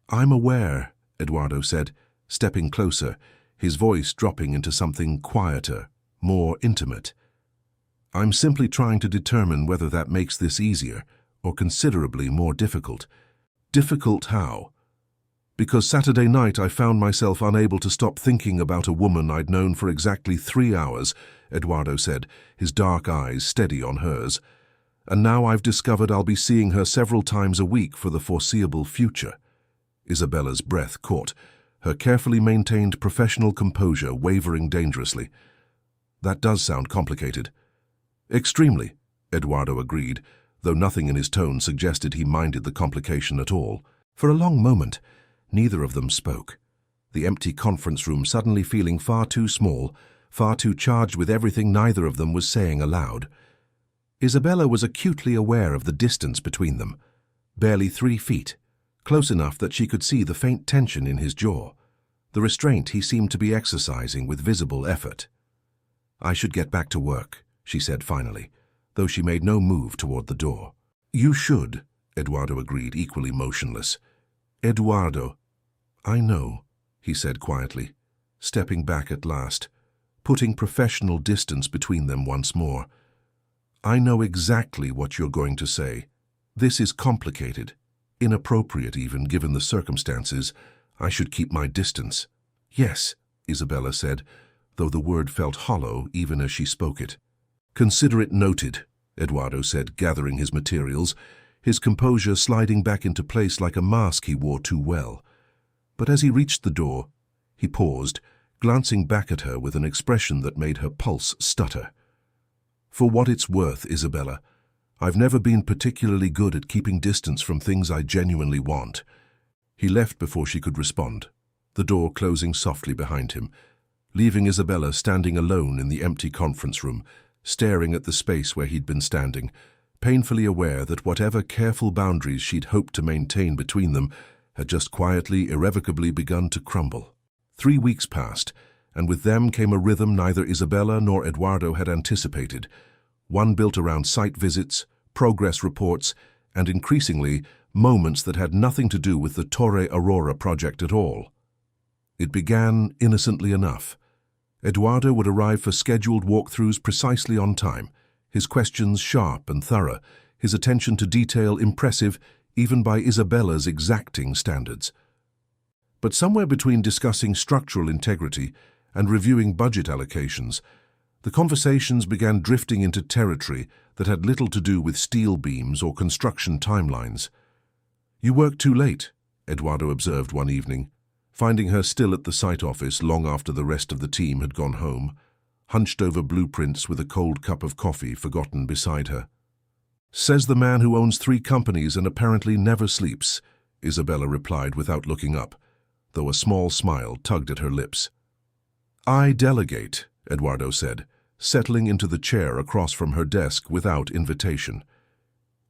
I'm aware, Eduardo said, stepping closer, his voice dropping into something quieter, more intimate. I'm simply trying to determine whether that makes this easier or considerably more difficult. Difficult how? Because Saturday night I found myself unable to stop thinking about a woman I'd known for exactly 3 hours, Eduardo said, his dark eyes steady on hers. And now I've discovered I'll be seeing her several times a week for the foreseeable future. Isabela's breath caught, her carefully maintained professional composure wavering dangerously. That does sound complicated. Extremely, Eduardo agreed, though nothing in his tone suggested he minded the complication at all. For a long moment, neither of them spoke, the empty conference room suddenly feeling far too small, far too charged with everything neither of them was saying aloud. Isabela was acutely aware of the distance between them, barely 3 feet, close enough that she could see the faint tension in his jaw, the restraint he seemed to be exercising with visible effort. I should get back to work, she said finally, though she made no move toward the door. You should, Eduardo agreed, equally motionless. Eduardo. I know, he said quietly, stepping back at last, putting professional distance between them once more. I know exactly what you're going to say. This is complicated, inappropriate even given the circumstances. I should keep my distance. Yes, Isabela said, though the word felt hollow even as she spoke it. Consider it noted, Eduardo said, gathering his materials, his composure sliding back into place like a mask he wore too well. But as he reached the door, he paused, glancing back at her with an expression that made her pulse stutter. For what it's worth, Isabela, I've never been particularly good at keeping distance from things I genuinely want. He left before she could respond, the door closing softly behind him, leaving Isabela standing alone in the empty conference room, staring at the space where he'd been standing, painfully aware that whatever careful boundaries she'd hoped to maintain between them had just quietly, irrevocably begun to crumble. 3 weeks passed, and with them came a rhythm neither Isabela nor Eduardo had anticipated, one built around site visits, progress reports, and increasingly, moments that had nothing to do with the Torre Aurora project at all. It began innocently enough. Eduardo would arrive for scheduled walkthroughs precisely on time, his questions sharp and thorough, his attention to detail impressive even by Isabela's exacting standards. But somewhere between discussing structural integrity and reviewing budget allocations, the conversations began drifting into territory that had little to do with steel beams or construction timelines. You worked too late, Eduardo observed one evening, finding her still at the site office long after the rest of the team had gone home, hunched over blueprints with a cold cup of coffee forgotten beside her. Says the man who owns 3 companies and apparently never sleeps, Isabela replied without looking up, though a small smile tugged at her lips. I delegate, Eduardo said, settling into the chair across from her desk without invitation.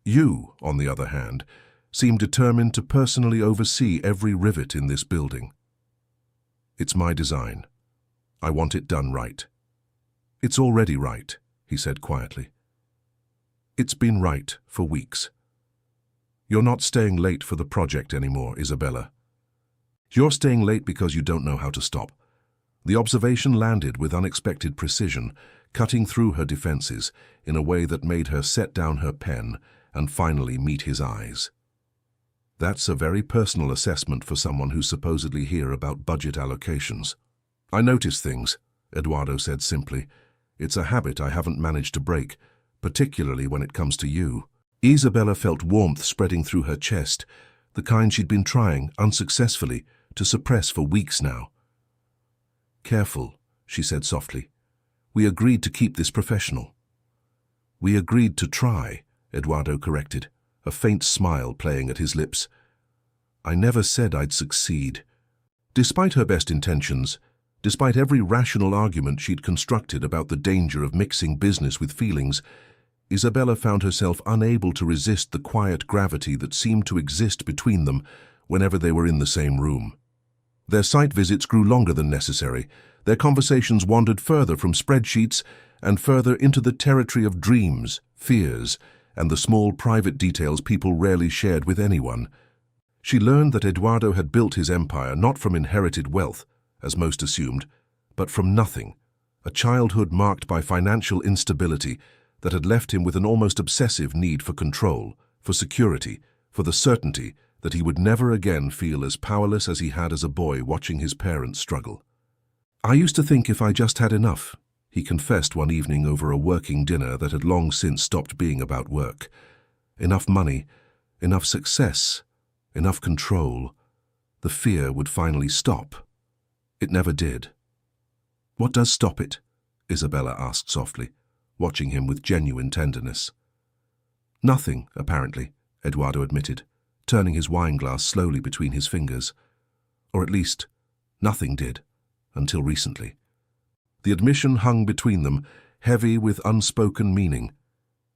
You, on the other hand, seem determined to personally oversee every rivet in this building. It's my design. I want it done right. It's already right, he said quietly. It's been right for weeks. You're not staying late for the project anymore, Isabela. You're staying late because you don't know how to stop. The observation landed with unexpected precision, cutting through her defenses in a way that made her set down her pen and finally meet his eyes. That's a very personal assessment for someone who's supposedly here about budget allocations. I notice things, Eduardo said simply. It's a habit I haven't managed to break, particularly when it comes to you. Isabela felt warmth spreading through her chest, the kind she'd been trying, unsuccessfully, to suppress for weeks now. "Careful," she said softly. "We agreed to keep this professional." "We agreed to try," Eduardo corrected, a faint smile playing at his lips. "I never said I'd succeed." Despite her best intentions, despite every rational argument she'd constructed about the danger of mixing business with feelings, Isabela found herself unable to resist the quiet gravity that seemed to exist between them whenever they were in the same room. Their site visits grew longer than necessary. Their conversations wandered further from spreadsheets and further into the territory of dreams, fears, and the small private details people rarely shared with anyone. She learned that Eduardo had built his empire not from inherited wealth, as most assumed, but from nothing, a childhood marked by financial instability that had left him with an almost obsessive need for control, for security, for the certainty that he would never again feel as powerless as he had as a boy watching his parents struggle. "I used to think if I just had enough," he confessed one evening over a working dinner that had long since stopped being about work. "Enough money, enough success, enough control, the fear would finally stop." It never did. "What does stop it?" Isabela asked softly, watching him with genuine tenderness. "Nothing, apparently," Eduardo admitted, turning his wineglass slowly between his fingers. Or at least, nothing did, until recently. The admission hung between them, heavy with unspoken meaning,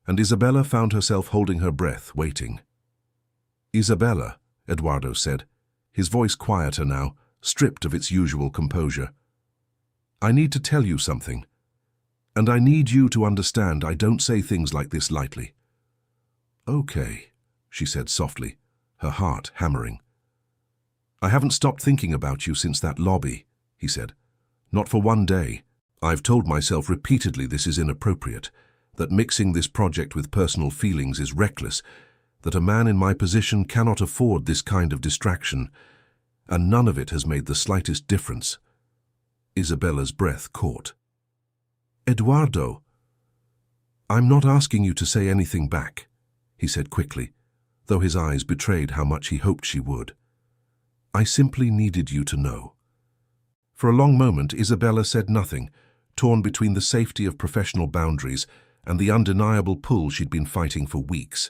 and Isabela found herself holding her breath, waiting. "Isabela," Eduardo said, his voice quieter now, stripped of its usual composure. "I need to tell you something. And I need you to understand I don't say things like this lightly." "Okay," she said softly, her heart hammering. "I haven't stopped thinking about you since that lobby," he said. "Not for one day. I've told myself repeatedly this is inappropriate, that mixing this project with personal feelings is reckless, that a man in my position cannot afford this kind of distraction, and none of it has made the slightest difference." Isabela's breath caught. "Eduardo, I'm not asking you to say anything back," he said quickly, though his eyes betrayed how much he hoped she would. "I simply needed you to know." For a long moment, Isabela said nothing, torn between the safety of professional boundaries and the undeniable pull she'd been fighting for weeks.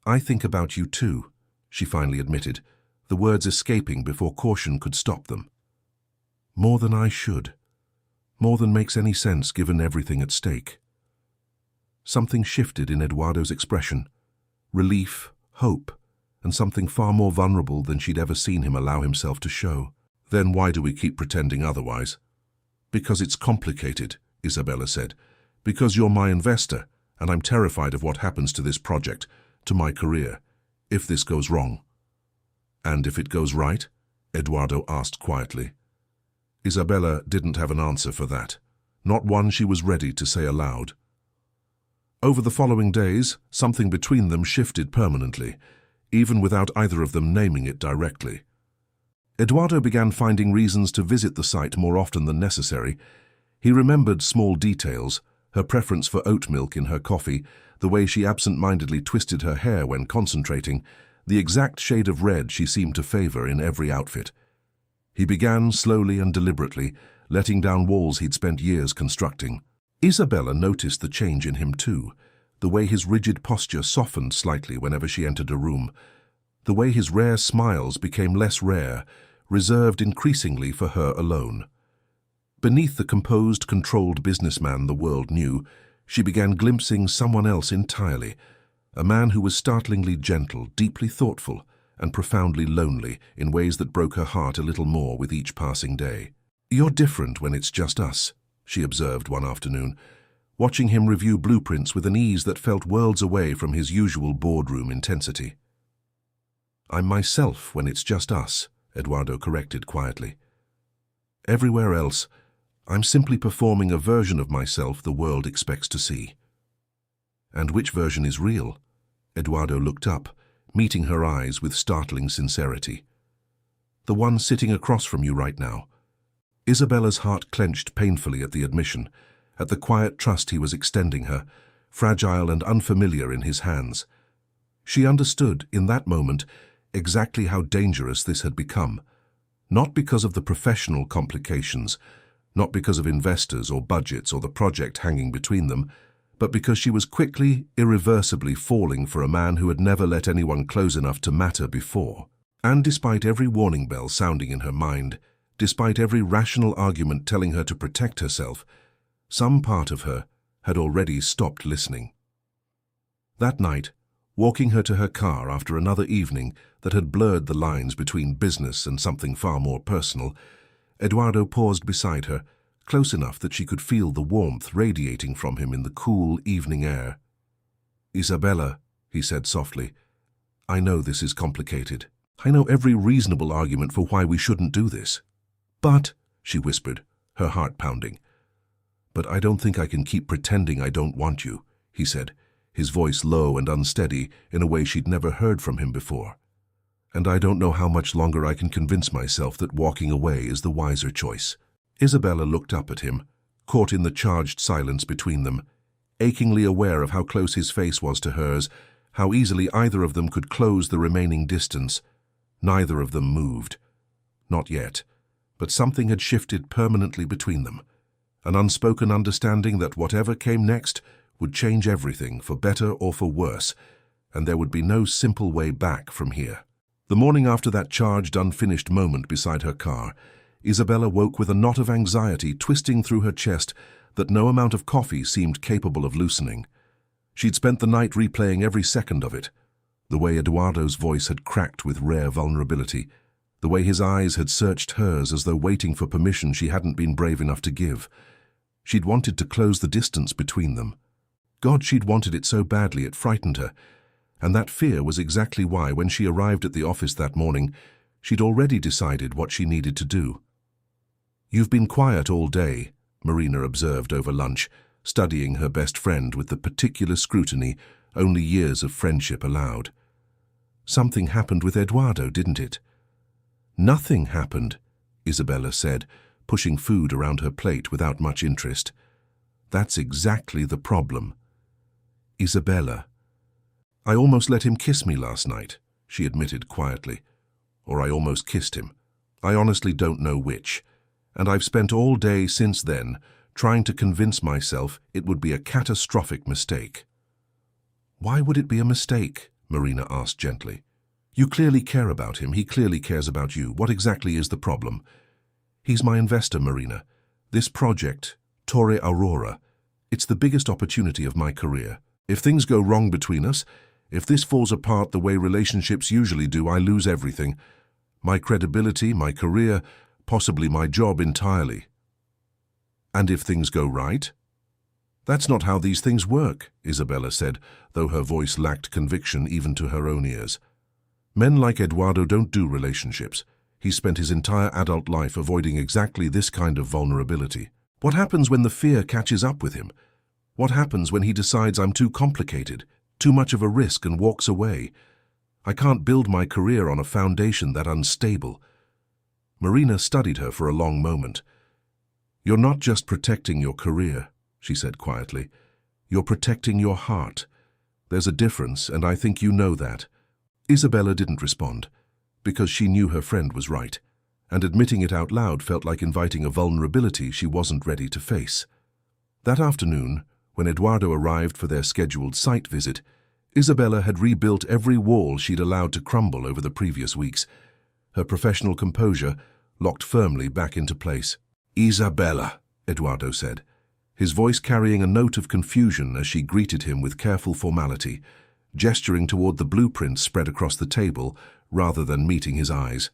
"I think about you too," she finally admitted, the words escaping before caution could stop them. "More than I should. More than makes any sense given everything at stake." Something shifted in Eduardo's expression. Relief, hope, and something far more vulnerable than she'd ever seen him allow himself to show. "Then why do we keep pretending otherwise?" "Because it's complicated," Isabela said. "Because you're my investor, and I'm terrified of what happens to this project, to my career, if this goes wrong." "And if it goes right?" Eduardo asked quietly. Isabela didn't have an answer for that, not one she was ready to say aloud. Over the following days, something between them shifted permanently, even without either of them naming it directly. Eduardo began finding reasons to visit the site more often than necessary. He remembered small details, her preference for oat milk in her coffee, the way she absent-mindedly twisted her hair when concentrating, the exact shade of red she seemed to favor in every outfit. He began slowly and deliberately, letting down walls he'd spent years constructing. Isabela noticed the change in him too, the way his rigid posture softened slightly whenever she entered a room, the way his rare smiles became less rare, reserved increasingly for her alone. Beneath the composed, controlled businessman the world knew, she began glimpsing someone else entirely, a man who was startlingly gentle, deeply thoughtful, and profoundly lonely in ways that broke her heart a little more with each passing day. "You're different when it's just us," she observed one afternoon, watching him review blueprints with an ease that felt worlds away from his usual boardroom intensity. "I'm myself when it's just us," Eduardo corrected quietly. "Everywhere else, I'm simply performing a version of myself the world expects to see." "And which version is real?" Eduardo looked up, meeting her eyes with startling sincerity. "The one sitting across from you right now." Isabela's heart clenched painfully at the admission, at the quiet trust he was extending her, fragile and unfamiliar in his hands. She understood, in that moment, exactly how dangerous this had become. Not because of the professional complications, not because of investors or budgets or the project hanging between them, but because she was quickly, irreversibly falling for a man who had never let anyone close enough to matter before. And despite every warning bell sounding in her mind, despite every rational argument telling her to protect herself, some part of her had already stopped listening. That night, walking her to her car after another evening that had blurred the lines between business and something far more personal, Eduardo paused beside her, close enough that she could feel the warmth radiating from him in the cool evening air. "Isabela," he said softly, "I know this is complicated. I know every reasonable argument for why we shouldn't do this. But," she whispered, her heart pounding. "But I don't think I can keep pretending I don't want you," he said, his voice low and unsteady in a way she'd never heard from him before. "And I don't know how much longer I can convince myself that walking away is the wiser choice." Isabela looked up at him, caught in the charged silence between them, achingly aware of how close his face was to hers, how easily either of them could close the remaining distance. Neither of them moved. Not yet, but something had shifted permanently between them, an unspoken understanding that whatever came next would change everything, for better or for worse, and there would be no simple way back from here. The morning after that charged, unfinished moment beside her car, Isabela woke with a knot of anxiety twisting through her chest that no amount of coffee seemed capable of loosening. She'd spent the night replaying every second of it, the way Eduardo's voice had cracked with rare vulnerability, the way his eyes had searched hers as though waiting for permission she hadn't been brave enough to give. She'd wanted to close the distance between them. God, she'd wanted it so badly it frightened her, and that fear was exactly why, when she arrived at the office that morning, she'd already decided what she needed to do. "You've been quiet all day," Marina observed over lunch, studying her best friend with the particular scrutiny only years of friendship allowed. "Something happened with Eduardo, didn't it?" "Nothing happened," Isabela said, pushing food around her plate without much interest. "That's exactly the problem." "Isabela, I almost let him kiss me last night," she admitted quietly. "Or I almost kissed him. I honestly don't know which. And I've spent all day since then trying to convince myself it would be a catastrophic mistake." "Why would it be a mistake?" Marina asked gently. "You clearly care about him. He clearly cares about you. What exactly is the problem?" "He's my investor, Marina. This project, Torre Aurora, it's the biggest opportunity of my career. If things go wrong between us, if this falls apart the way relationships usually do, I lose everything. My credibility, my career, possibly my job entirely." "And if things go right?" "That's not how these things work," Isabela said, though her voice lacked conviction even to her own ears. "Men like Eduardo don't do relationships. He spent his entire adult life avoiding exactly this kind of vulnerability. What happens when the fear catches up with him? What happens when he decides I'm too complicated, too much of a risk, and walks away? I can't build my career on a foundation that unstable." Marina studied her for a long moment. "You're not just protecting your career," she said quietly. "You're protecting your heart. There's a difference, and I think you know that." Isabela didn't respond, because she knew her friend was right, and admitting it out loud felt like inviting a vulnerability she wasn't ready to face. That afternoon, when Eduardo arrived for their scheduled site visit, Isabela had rebuilt every wall she'd allowed to crumble over the previous weeks, her professional composure locked firmly back into place. "Isabela," Eduardo said, his voice carrying a note of confusion as she greeted him with careful formality, gesturing toward the blueprints spread across the table rather than meeting his eyes.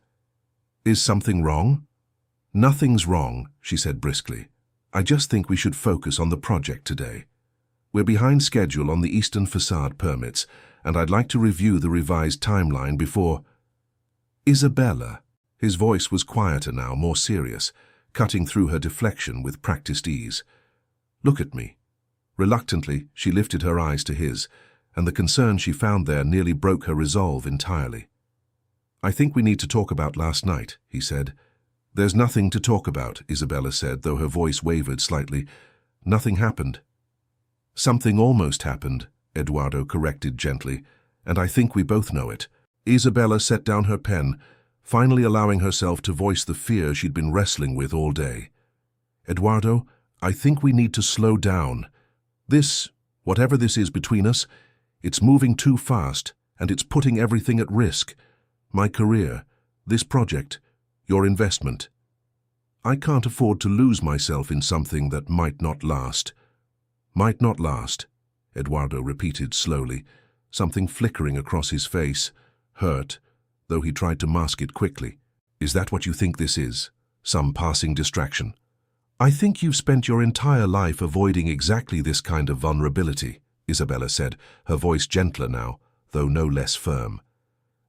"Is something wrong?" "Nothing's wrong," she said briskly. "I just think we should focus on the project today. We're behind schedule on the eastern facade permits, and I'd like to review the revised timeline before—" "Isabela." His voice was quieter now, more serious, cutting through her deflection with practiced ease. "Look at me." Reluctantly, she lifted her eyes to his, and the concern she found there nearly broke her resolve entirely. "I think we need to talk about last night," he said. "There's nothing to talk about," Isabela said, though her voice wavered slightly. "Nothing happened." "Something almost happened," Eduardo corrected gently, "and I think we both know it. Isabela set down her pen, finally allowing herself to voice the fear she'd been wrestling with all day. Eduardo, I think we need to slow down. Whatever this is between us, it's moving too fast, and it's putting everything at risk. My career, this project, your investment. I can't afford to lose myself in something that might not last. Might not last, Eduardo repeated slowly, something flickering across his face, hurt, though he tried to mask it quickly. Is that what you think this is? Some passing distraction? I think you've spent your entire life avoiding exactly this kind of vulnerability, Isabela said, her voice gentler now, though no less firm.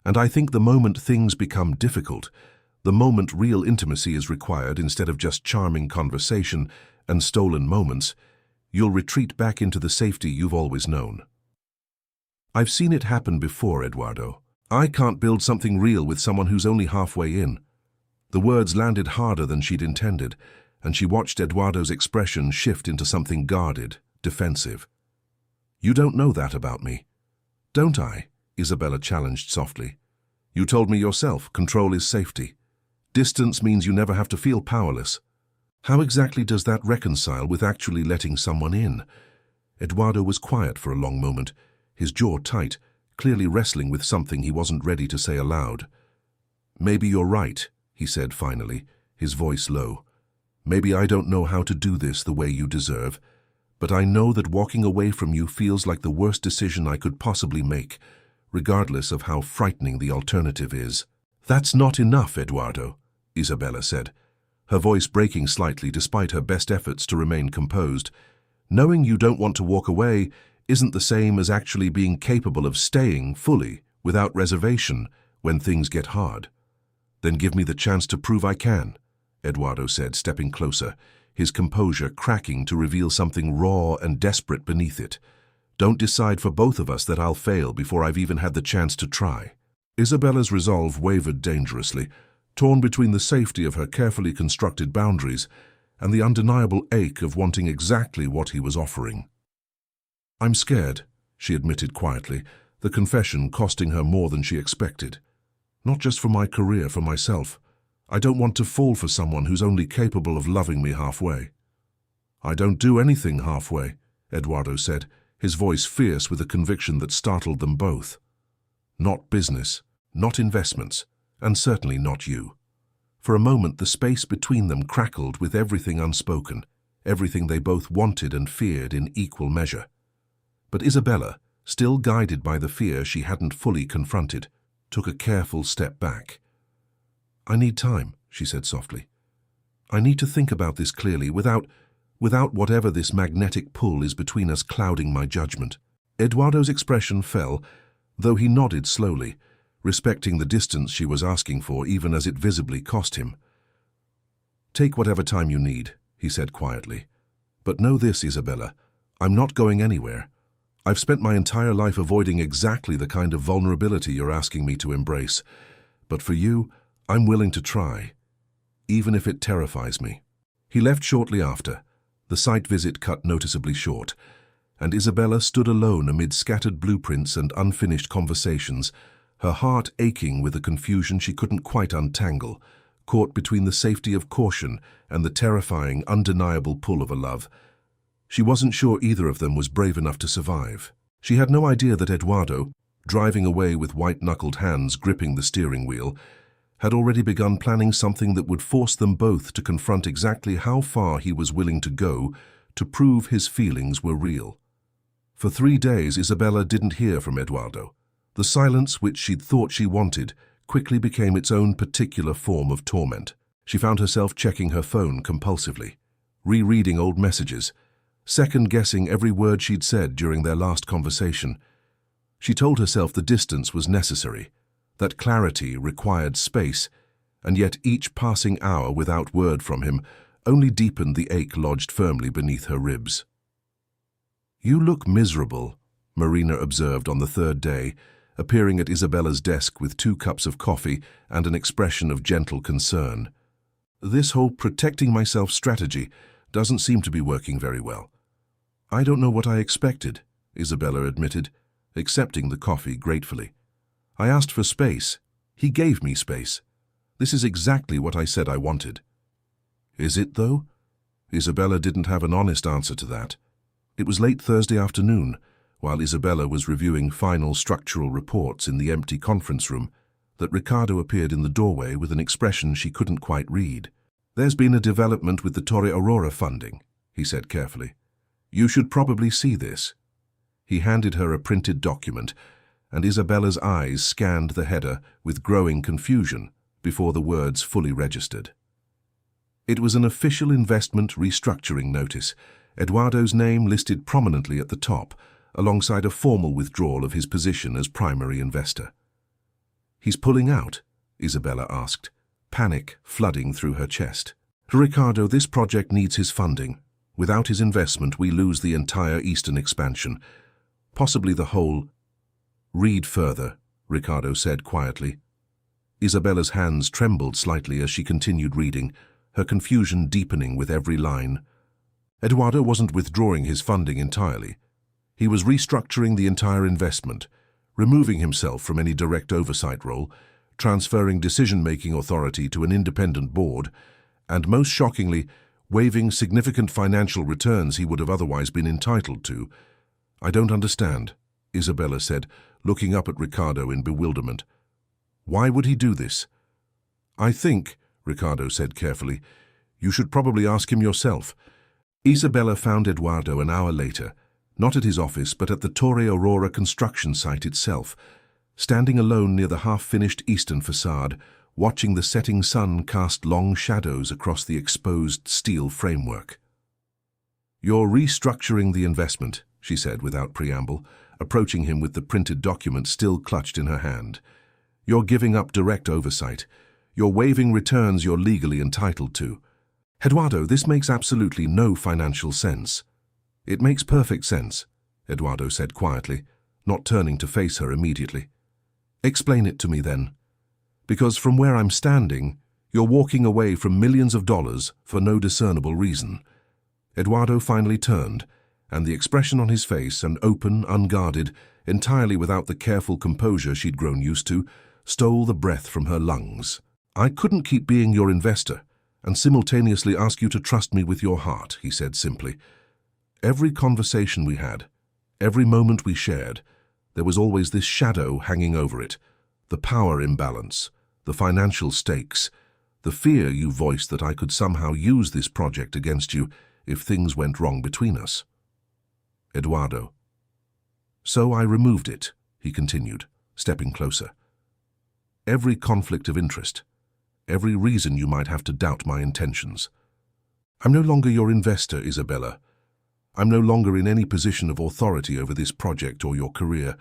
And I think the moment things become difficult, the moment real intimacy is required instead of just charming conversation and stolen moments, you'll retreat back into the safety you've always known. I've seen it happen before, Eduardo. I can't build something real with someone who's only halfway in. The words landed harder than she'd intended, and she watched Eduardo's expression shift into something guarded, defensive. You don't know that about me. Don't I? Isabela challenged softly. You told me yourself, control is safety. Distance means you never have to feel powerless. How exactly does that reconcile with actually letting someone in? Eduardo was quiet for a long moment, his jaw tight, clearly wrestling with something he wasn't ready to say aloud. Maybe you're right, he said finally, his voice low. Maybe I don't know how to do this the way you deserve, but I know that walking away from you feels like the worst decision I could possibly make, regardless of how frightening the alternative is. That's not enough, Eduardo, Isabela said, her voice breaking slightly despite her best efforts to remain composed. Knowing you don't want to walk away isn't the same as actually being capable of staying fully, without reservation, when things get hard. Then give me the chance to prove I can, Eduardo said, stepping closer, his composure cracking to reveal something raw and desperate beneath it. Don't decide for both of us that I'll fail before I've even had the chance to try. Isabela's resolve wavered dangerously, torn between the safety of her carefully constructed boundaries and the undeniable ache of wanting exactly what he was offering. I'm scared, she admitted quietly, the confession costing her more than she expected. Not just for my career, for myself. I don't want to fall for someone who's only capable of loving me halfway. I don't do anything halfway, Eduardo said, his voice fierce with a conviction that startled them both. Not business, not investments, and certainly not you. For a moment the space between them crackled with everything unspoken, everything they both wanted and feared in equal measure. But Isabela, still guided by the fear she hadn't fully confronted, took a careful step back. I need time, she said softly. I need to think about this clearly without whatever this magnetic pull is between us clouding my judgment. Eduardo's expression fell, though he nodded slowly, respecting the distance she was asking for even as it visibly cost him. Take whatever time you need, he said quietly. But know this, Isabela, I'm not going anywhere. I've spent my entire life avoiding exactly the kind of vulnerability you're asking me to embrace. But for you, I'm willing to try, even if it terrifies me. He left shortly after, the site visit cut noticeably short, and Isabela stood alone amid scattered blueprints and unfinished conversations, her heart aching with a confusion she couldn't quite untangle, caught between the safety of caution and the terrifying, undeniable pull of a love. She wasn't sure either of them was brave enough to survive. She had no idea that Eduardo, driving away with white-knuckled hands gripping the steering wheel, had already begun planning something that would force them both to confront exactly how far he was willing to go to prove his feelings were real. For 3 days, Isabela didn't hear from Eduardo. The silence which she'd thought she wanted quickly became its own particular form of torment. She found herself checking her phone compulsively, rereading old messages, second-guessing every word she'd said during their last conversation. She told herself the distance was necessary, that clarity required space, and yet each passing hour without word from him only deepened the ache lodged firmly beneath her ribs. You look miserable, Marina observed on the 3rd day, appearing at Isabela's desk with 2 cups of coffee and an expression of gentle concern. This whole protecting myself strategy doesn't seem to be working very well. I don't know what I expected, Isabela admitted, accepting the coffee gratefully. I asked for space. He gave me space. This is exactly what I said I wanted. Is it, though? Isabela didn't have an honest answer to that. It was late Thursday afternoon, while Isabela was reviewing final structural reports in the empty conference room, that Ricardo appeared in the doorway with an expression she couldn't quite read. "There's been a development with the Torre Aurora funding," he said carefully. "You should probably see this." He handed her a printed document, and Isabela's eyes scanned the header with growing confusion before the words fully registered. It was an official investment restructuring notice, Eduardo's name listed prominently at the top, alongside a formal withdrawal of his position as primary investor. "He's pulling out?" Isabela asked, panic flooding through her chest. "Ricardo, this project needs his funding. Without his investment, we lose the entire eastern expansion, possibly the whole—" "Read further," Ricardo said quietly. Isabela's hands trembled slightly as she continued reading, her confusion deepening with every line. Eduardo wasn't withdrawing his funding entirely. He was restructuring the entire investment, removing himself from any direct oversight role, transferring decision-making authority to an independent board, and most shockingly, waiving significant financial returns he would have otherwise been entitled to. "I don't understand," Isabela said, looking up at Ricardo in bewilderment. "Why would he do this?" "I think," Ricardo said carefully, "you should probably ask him yourself." Isabela found Eduardo an hour later, not at his office but at the Torre Aurora construction site itself, standing alone near the half-finished eastern facade, watching the setting sun cast long shadows across the exposed steel framework. "You're restructuring the investment," she said without preamble, approaching him with the printed document still clutched in her hand. "You're giving up direct oversight. You're waiving returns you're legally entitled to. Eduardo, this makes absolutely no financial sense." "It makes perfect sense," Eduardo said quietly, not turning to face her immediately. "Explain it to me then. Because from where I'm standing, you're walking away from millions of dollars for no discernible reason." Eduardo finally turned, and the expression on his face, an open, unguarded, entirely without the careful composure she'd grown used to, stole the breath from her lungs. "I couldn't keep being your investor and simultaneously ask you to trust me with your heart," he said simply. "Every conversation we had, every moment we shared, there was always this shadow hanging over it, the power imbalance, the financial stakes, the fear you voiced that I could somehow use this project against you if things went wrong between us." "Eduardo." "So I removed it," he continued, stepping closer. "Every conflict of interest, every reason you might have to doubt my intentions. I'm no longer your investor, Isabela. I'm no longer in any position of authority over this project or your career.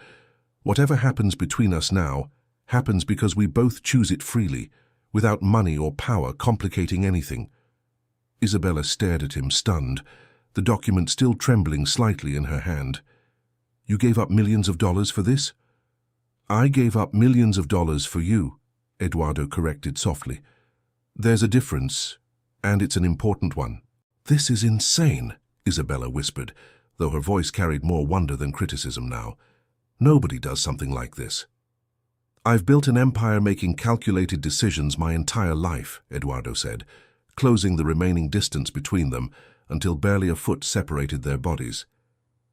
Whatever happens between us now happens because we both choose it freely, without money or power complicating anything." Isabela stared at him, stunned, the document still trembling slightly in her hand. "You gave up millions of dollars for this?" "I gave up millions of dollars for you," Eduardo corrected softly. "There's a difference, and it's an important one." "This is insane," Isabela whispered, though her voice carried more wonder than criticism now. "Nobody does something like this." "I've built an empire making calculated decisions my entire life," Eduardo said, closing the remaining distance between them until barely a foot separated their bodies.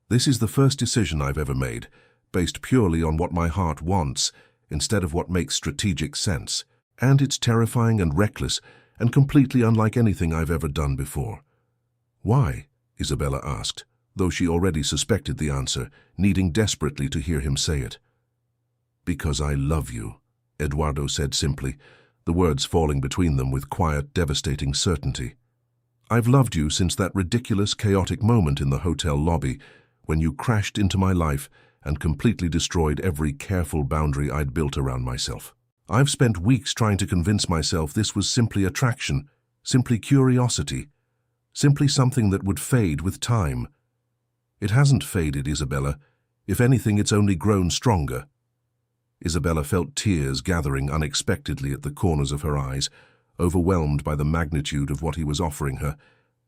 "This is the first decision I've ever made, based purely on what my heart wants instead of what makes strategic sense, and it's terrifying and reckless and completely unlike anything I've ever done before." "Why?" Isabela asked, though she already suspected the answer, needing desperately to hear him say it. "Because I love you," Eduardo said simply, the words falling between them with quiet, devastating certainty. "I've loved you since that ridiculous, chaotic moment in the hotel lobby when you crashed into my life and completely destroyed every careful boundary I'd built around myself. I've spent weeks trying to convince myself this was simply attraction, simply curiosity, simply something that would fade with time. It hasn't faded, Isabela. If anything, it's only grown stronger." Isabela felt tears gathering unexpectedly at the corners of her eyes, overwhelmed by the magnitude of what he was offering her,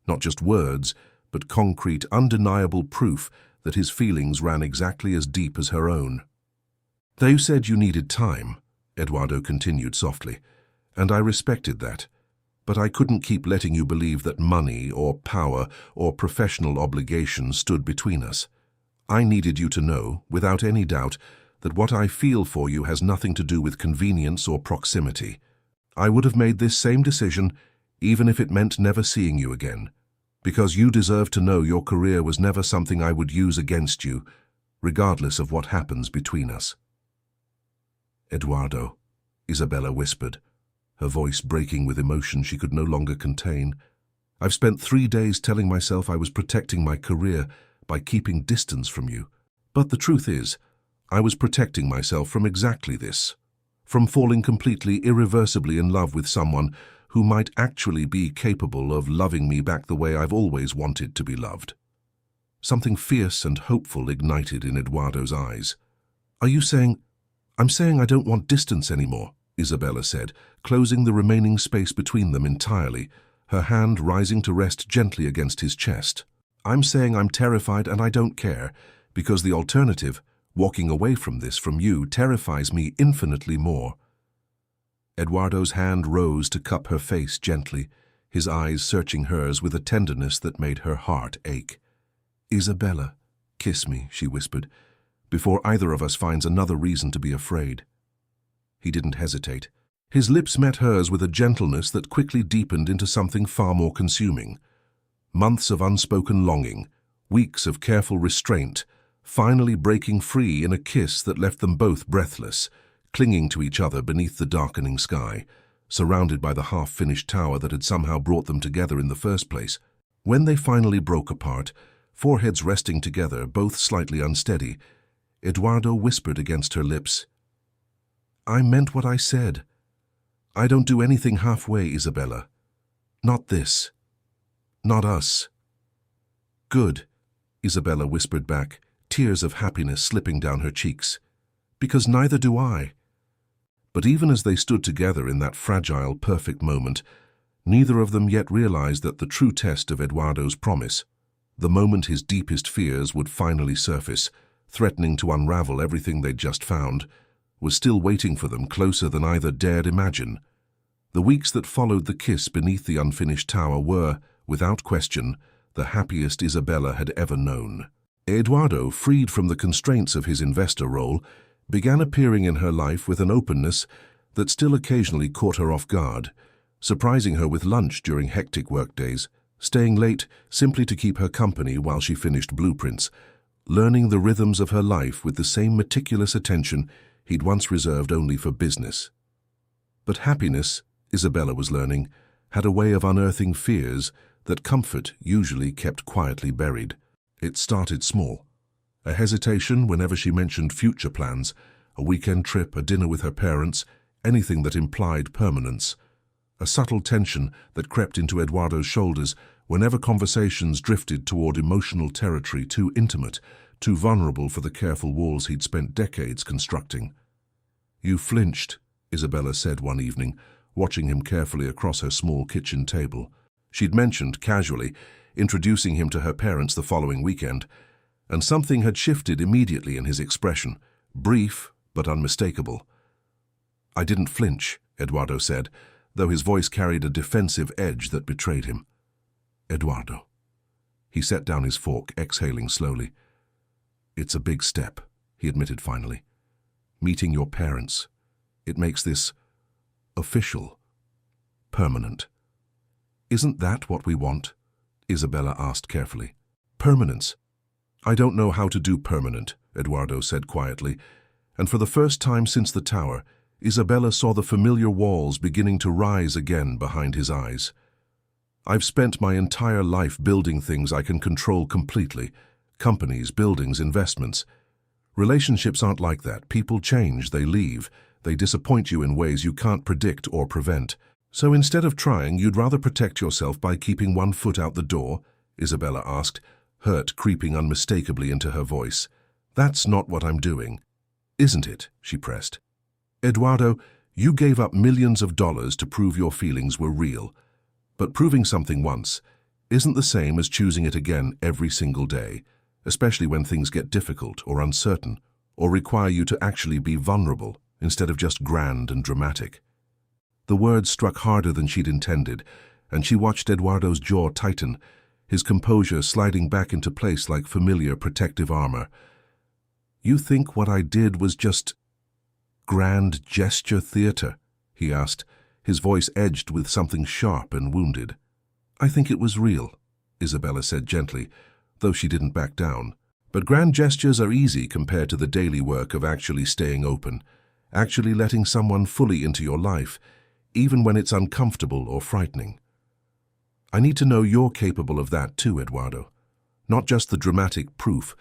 not just words, but concrete, undeniable proof that his feelings ran exactly as deep as her own. "They said you needed time," Eduardo continued softly, "and I respected that. But I couldn't keep letting you believe that money or power or professional obligation stood between us. I needed you to know, without any doubt, that what I feel for you has nothing to do with convenience or proximity. I would have made this same decision even if it meant never seeing you again, because you deserve to know your career was never something I would use against you, regardless of what happens between us." "Eduardo," Isabela whispered, her voice breaking with emotion she could no longer contain. "I've spent 3 days telling myself I was protecting my career by keeping distance from you. But the truth is, I was protecting myself from exactly this, from falling completely irreversibly in love with someone who might actually be capable of loving me back the way I've always wanted to be loved." Something fierce and hopeful ignited in Eduardo's eyes. "Are you saying—" "I'm saying I don't want distance anymore," Isabela said, closing the remaining space between them entirely, her hand rising to rest gently against his chest. "I'm saying I'm terrified and I don't care, because the alternative, walking away from this from you, terrifies me infinitely more." Eduardo's hand rose to cup her face gently, his eyes searching hers with a tenderness that made her heart ache. "Isabela, kiss me," she whispered, "before either of us finds another reason to be afraid." He didn't hesitate. His lips met hers with a gentleness that quickly deepened into something far more consuming. Months of unspoken longing, weeks of careful restraint, finally breaking free in a kiss that left them both breathless, clinging to each other beneath the darkening sky, surrounded by the half-finished tower that had somehow brought them together in the first place. When they finally broke apart, foreheads resting together, both slightly unsteady, Eduardo whispered against her lips, "I meant what I said. I don't do anything halfway, Isabela. Not this. Not us." "Good," Isabela whispered back, tears of happiness slipping down her cheeks. "Because neither do I." But even as they stood together in that fragile, perfect moment, neither of them yet realized that the true test of Eduardo's promise, the moment his deepest fears would finally surface, threatening to unravel everything they'd just found, was still waiting for them closer than either dared imagine. The weeks that followed the kiss beneath the unfinished tower were, without question, the happiest Isabela had ever known. Eduardo, freed from the constraints of his investor role, began appearing in her life with an openness that still occasionally caught her off guard, surprising her with lunch during hectic workdays, staying late simply to keep her company while she finished blueprints, learning the rhythms of her life with the same meticulous attention he'd once reserved only for business. But happiness, Isabela was learning, had a way of unearthing fears that comfort usually kept quietly buried. It started small. A hesitation whenever she mentioned future plans, a weekend trip, a dinner with her parents, anything that implied permanence. A subtle tension that crept into Eduardo's shoulders whenever conversations drifted toward emotional territory too intimate, too vulnerable for the careful walls he'd spent decades constructing. "You flinched," Isabela said one evening, watching him carefully across her small kitchen table. She'd mentioned, casually, introducing him to her parents the following weekend, and something had shifted immediately in his expression, brief but unmistakable. "I didn't flinch," Eduardo said, though his voice carried a defensive edge that betrayed him. "Eduardo." He set down his fork, exhaling slowly. "It's a big step," he admitted finally. "Meeting your parents. It makes this official, permanent." "Isn't that what we want?" Isabela asked carefully. "Permanence." "I don't know how to do permanent," Eduardo said quietly, and for the first time since the tower, Isabela saw the familiar walls beginning to rise again behind his eyes. "I've spent my entire life building things I can control completely. Companies, buildings, investments. Relationships aren't like that. People change, they leave, they disappoint you in ways you can't predict or prevent. So instead of trying, you'd rather protect yourself by keeping one foot out the door?" Isabela asked, hurt creeping unmistakably into her voice. "That's not what I'm doing." "Isn't it?" she pressed. "Eduardo, you gave up millions of dollars to prove your feelings were real. But proving something once isn't the same as choosing it again every single day, especially when things get difficult or uncertain or require you to actually be vulnerable instead of just grand and dramatic. The words struck harder than she'd intended, and she watched Eduardo's jaw tighten, his composure sliding back into place like familiar protective armor. "You think what I did was just grand gesture theater?" he asked, his voice edged with something sharp and wounded. "I think it was real," Isabela said gently, though she didn't back down. "But grand gestures are easy compared to the daily work of actually staying open, actually letting someone fully into your life, even when it's uncomfortable or frightening. I need to know you're capable of that too, Eduardo. Not just the dramatic proof,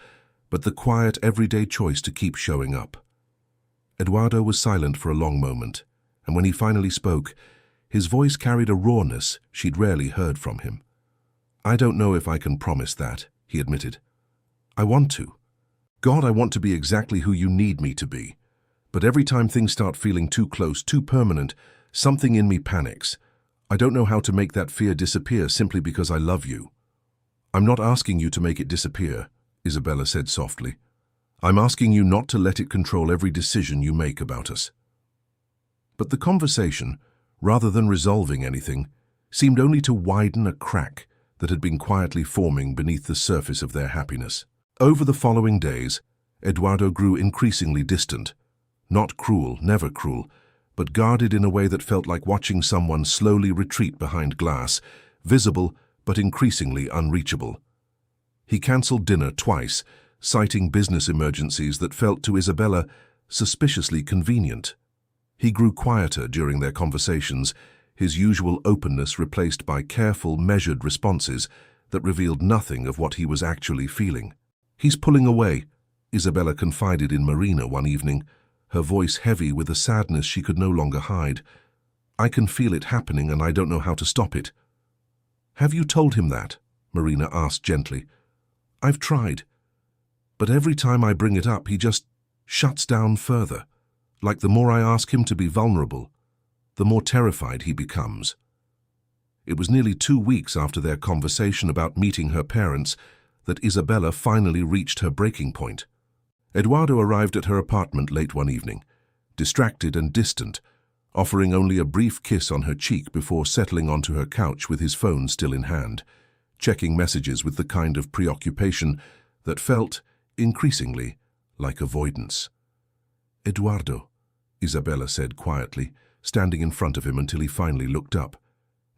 but the quiet, everyday choice to keep showing up." Eduardo was silent for a long moment, and when he finally spoke, his voice carried a rawness she'd rarely heard from him. "I don't know if I can promise that," he admitted. "I want to. God, I want to be exactly who you need me to be. But every time things start feeling too close, too permanent, something in me panics. I don't know how to make that fear disappear simply because I love you." "I'm not asking you to make it disappear," Isabela said softly. "I'm asking you not to let it control every decision you make about us." But the conversation, rather than resolving anything, seemed only to widen a crack that had been quietly forming beneath the surface of their happiness. Over the following days, Eduardo grew increasingly distant. Not cruel, never cruel, but guarded in a way that felt like watching someone slowly retreat behind glass, visible but increasingly unreachable. He cancelled dinner twice, citing business emergencies that felt to Isabela suspiciously convenient. He grew quieter during their conversations, his usual openness replaced by careful, measured responses that revealed nothing of what he was actually feeling. "He's pulling away," Isabela confided in Marina one evening, her voice heavy with a sadness she could no longer hide. "I can feel it happening and I don't know how to stop it." "Have you told him that?" Marina asked gently. "I've tried, but every time I bring it up he just shuts down further. Like the more I ask him to be vulnerable, the more terrified he becomes." It was nearly 2 weeks after their conversation about meeting her parents that Isabela finally reached her breaking point. Eduardo arrived at her apartment late one evening, distracted and distant, offering only a brief kiss on her cheek before settling onto her couch with his phone still in hand, checking messages with the kind of preoccupation that felt, increasingly, like avoidance. "Eduardo," Isabela said quietly, standing in front of him until he finally looked up.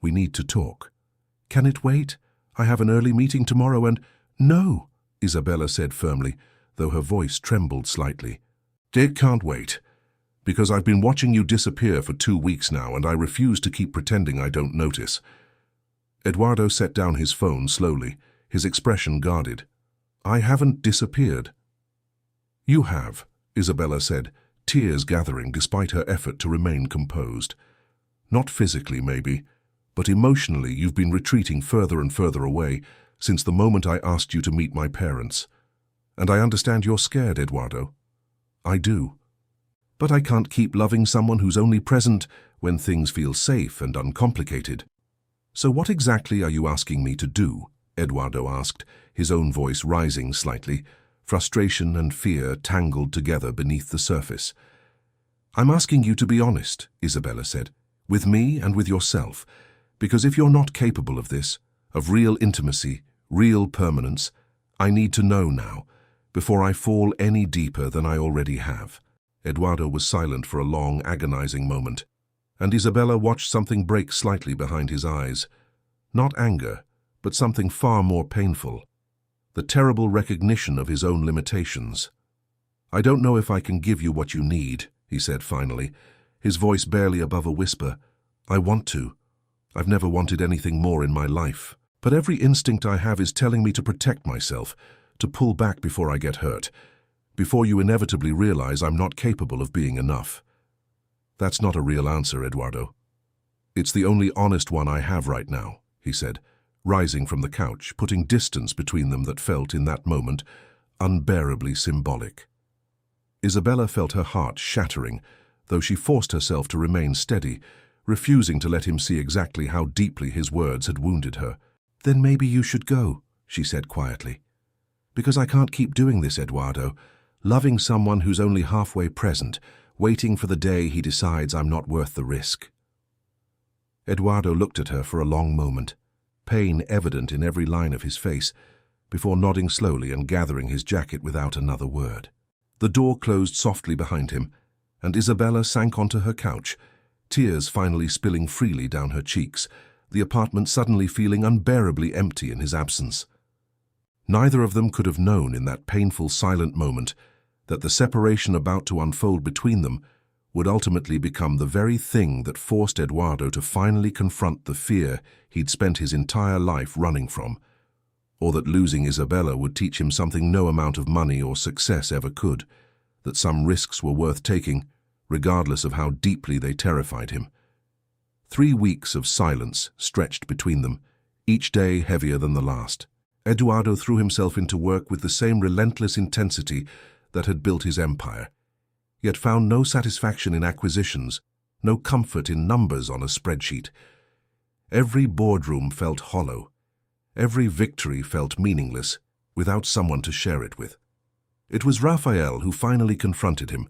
"We need to talk." "Can it wait? I have an early meeting tomorrow and—" "No," Isabela said firmly, though her voice trembled slightly. "It can't wait, because I've been watching you disappear for 2 weeks now and I refuse to keep pretending I don't notice." Eduardo set down his phone slowly, his expression guarded. "I haven't disappeared." "You have," Isabela said, tears gathering despite her effort to remain composed. "Not physically, maybe, but emotionally you've been retreating further and further away since the moment I asked you to meet my parents. And I understand you're scared, Eduardo. I do. But I can't keep loving someone who's only present when things feel safe and uncomplicated." "So what exactly are you asking me to do?" Eduardo asked, his own voice rising slightly, frustration and fear tangled together beneath the surface. "I'm asking you to be honest," Isabela said, "with me and with yourself, because if you're not capable of this, of real intimacy, real permanence, I need to know now, before I fall any deeper than I already have." Eduardo was silent for a long, agonizing moment, and Isabela watched something break slightly behind his eyes. Not anger, but something far more painful. The terrible recognition of his own limitations. "I don't know if I can give you what you need," he said finally, his voice barely above a whisper. "I want to. I've never wanted anything more in my life. But every instinct I have is telling me to protect myself, to pull back before I get hurt, before you inevitably realize I'm not capable of being enough." "That's not a real answer, Eduardo. It's the only honest one I have right now," he said, rising from the couch, putting distance between them that felt, in that moment, unbearably symbolic. Isabela felt her heart shattering, though she forced herself to remain steady, refusing to let him see exactly how deeply his words had wounded her. "Then maybe you should go," she said quietly. "Because I can't keep doing this, Eduardo, Loving someone who's only halfway present, waiting for the day he decides I'm not worth the risk. Eduardo looked at her for a long moment, pain evident in every line of his face, before nodding slowly and gathering his jacket without another word. The door closed softly behind him, and Isabela sank onto her couch, tears finally spilling freely down her cheeks, the apartment suddenly feeling unbearably empty in his absence. Neither of them could have known in that painful, silent moment that the separation about to unfold between them would ultimately become the very thing that forced Eduardo to finally confront the fear he'd spent his entire life running from, or that losing Isabela would teach him something no amount of money or success ever could, that some risks were worth taking, regardless of how deeply they terrified him. 3 weeks of silence stretched between them, each day heavier than the last. Eduardo threw himself into work with the same relentless intensity that had built his empire, yet found no satisfaction in acquisitions, no comfort in numbers on a spreadsheet. Every boardroom felt hollow. Every victory felt meaningless, without someone to share it with. It was Rafael who finally confronted him,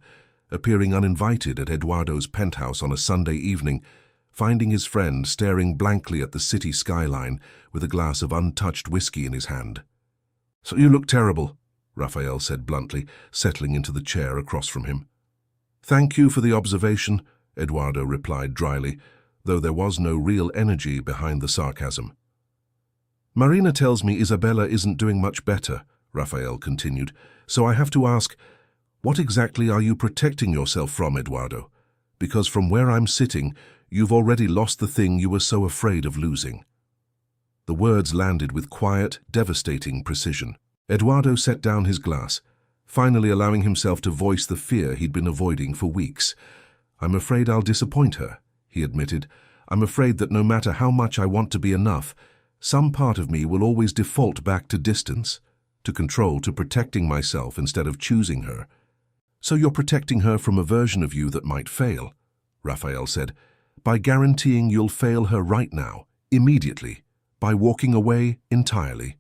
appearing uninvited at Eduardo's penthouse on a Sunday evening, finding his friend staring blankly at the city skyline with a glass of untouched whiskey in his hand. "So you look terrible," Rafael said bluntly, settling into the chair across from him. "Thank you for the observation," Eduardo replied dryly, though there was no real energy behind the sarcasm. "Marina tells me Isabela isn't doing much better," Rafael continued, "so I have to ask, what exactly are you protecting yourself from, Eduardo? Because from where I'm sitting, you've already lost the thing you were so afraid of losing." The words landed with quiet, devastating precision. Eduardo set down his glass, finally allowing himself to voice the fear he'd been avoiding for weeks. "I'm afraid I'll disappoint her," he admitted. "I'm afraid that no matter how much I want to be enough, some part of me will always default back to distance, to control, to protecting myself instead of choosing her." "So you're protecting her from a version of you that might fail," Rafael said, "by guaranteeing you'll fail her right now, immediately, by walking away entirely."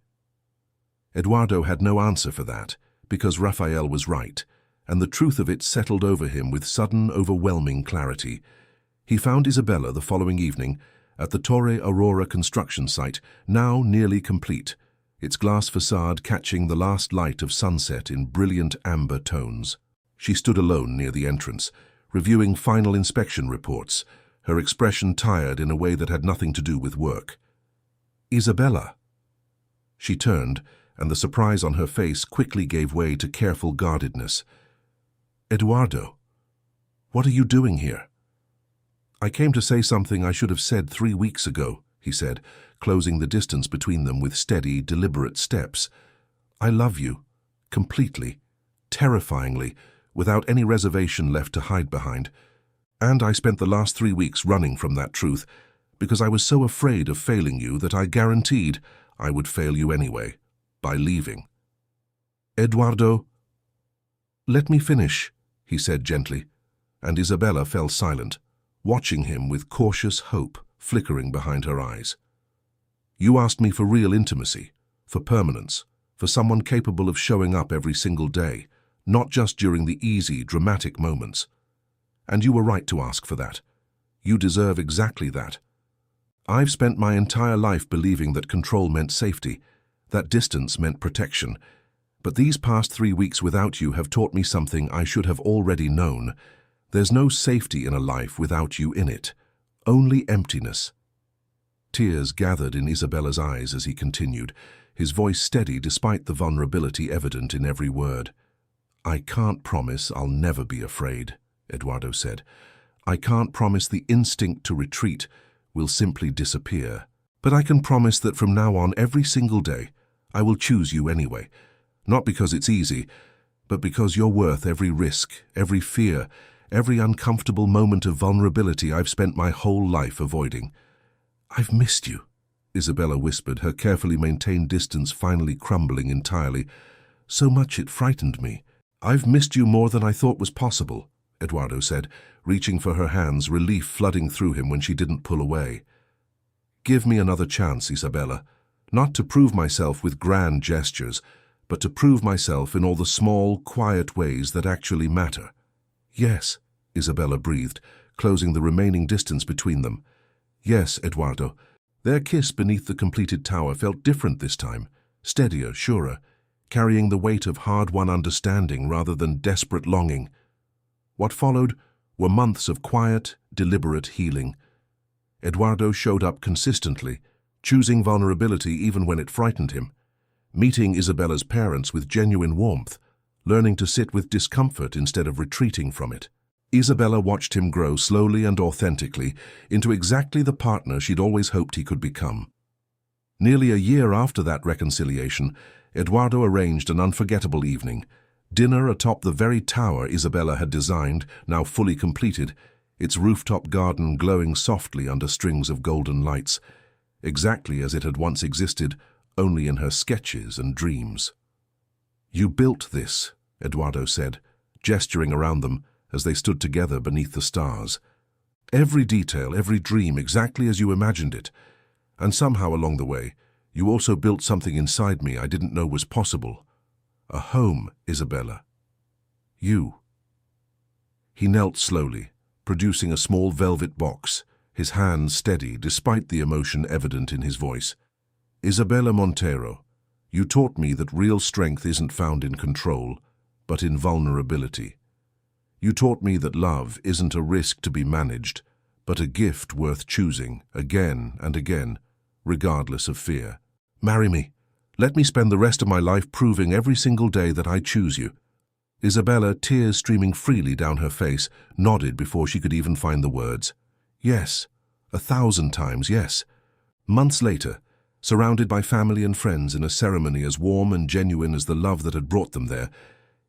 Eduardo had no answer for that, because Rafael was right, and the truth of it settled over him with sudden, overwhelming clarity. He found Isabela the following evening at the Torre Aurora construction site, now nearly complete, its glass facade catching the last light of sunset in brilliant amber tones. She stood alone near the entrance, reviewing final inspection reports, her expression tired in a way that had nothing to do with work. "Isabela." She turned, and the surprise on her face quickly gave way to careful guardedness. "Eduardo, what are you doing here?" "I came to say something I should have said 3 weeks ago," he said, closing the distance between them with steady, deliberate steps. "I love you, completely, terrifyingly, without any reservation left to hide behind. And I spent the last 3 weeks running from that truth, because I was so afraid of failing you that I guaranteed I would fail you anyway, by leaving." "Eduardo." "Let me finish," he said gently, and Isabela fell silent, watching him with cautious hope flickering behind her eyes. "You asked me for real intimacy, for permanence, for someone capable of showing up every single day, not just during the easy, dramatic moments. And you were right to ask for that. You deserve exactly that. I've spent my entire life believing that control meant safety, that distance meant protection. But these past 3 weeks without you have taught me something I should have already known. There's no safety in a life without you in it, only emptiness." Tears gathered in Isabela's eyes as he continued, his voice steady despite the vulnerability evident in every word. "I can't promise I'll never be afraid," Eduardo said. "I can't promise the instinct to retreat will simply disappear. But I can promise that from now on, every single day, I will choose you anyway. Not because it's easy, but because you're worth every risk, every fear, every uncomfortable moment of vulnerability I've spent my whole life avoiding." "I've missed you," Isabela whispered, her carefully maintained distance finally crumbling entirely. "So much it frightened me." "I've missed you more than I thought was possible," Eduardo said, reaching for her hands, relief flooding through him when she didn't pull away. "Give me another chance, Isabela, not to prove myself with grand gestures, but to prove myself in all the small, quiet ways that actually matter. Yes, Isabela breathed, closing the remaining distance between them. Yes, Eduardo. Their kiss beneath the completed tower felt different this time, steadier, surer, carrying the weight of hard-won understanding rather than desperate longing. What followed were months of quiet, deliberate healing. Eduardo showed up consistently, choosing vulnerability even when it frightened him, meeting Isabela's parents with genuine warmth, learning to sit with discomfort instead of retreating from it. Isabela watched him grow slowly and authentically into exactly the partner she'd always hoped he could become. Nearly a year after that reconciliation, Eduardo arranged an unforgettable evening. Dinner atop the very tower Isabela had designed, now fully completed, its rooftop garden glowing softly under strings of golden lights, exactly as it had once existed, only in her sketches and dreams. "You built this," Eduardo said, gesturing around them as they stood together beneath the stars. "Every detail, every dream, exactly as you imagined it. And somehow along the way, you also built something inside me I didn't know was possible. A home, Isabela. You." He knelt slowly, producing a small velvet box, his hands steady despite the emotion evident in his voice. "Isabela Montero, you taught me that real strength isn't found in control, but in vulnerability. You taught me that love isn't a risk to be managed, but a gift worth choosing again and again, regardless of fear. Marry me. Let me spend the rest of my life proving every single day that I choose you." Isabela, tears streaming freely down her face, nodded before she could even find the words. Yes, 1,000 times yes. Months later, surrounded by family and friends in a ceremony as warm and genuine as the love that had brought them there,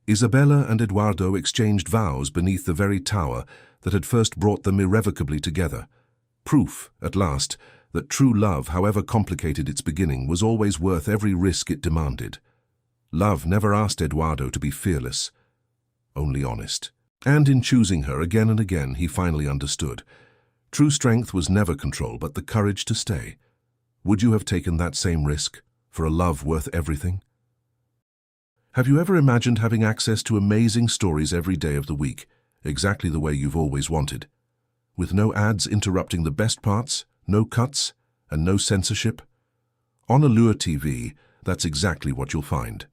Isabela and Eduardo exchanged vows beneath the very tower that had first brought them irrevocably together. Proof, at last, that true love, however complicated its beginning, was always worth every risk it demanded. Love never asked Eduardo to be fearless, only honest. And in choosing her again and again, he finally understood. True strength was never control, but the courage to stay. Would you have taken that same risk for a love worth everything? Have you ever imagined having access to amazing stories every day of the week, exactly the way you've always wanted? With no ads interrupting the best parts, no cuts, and no censorship? On Allure TV, that's exactly what you'll find.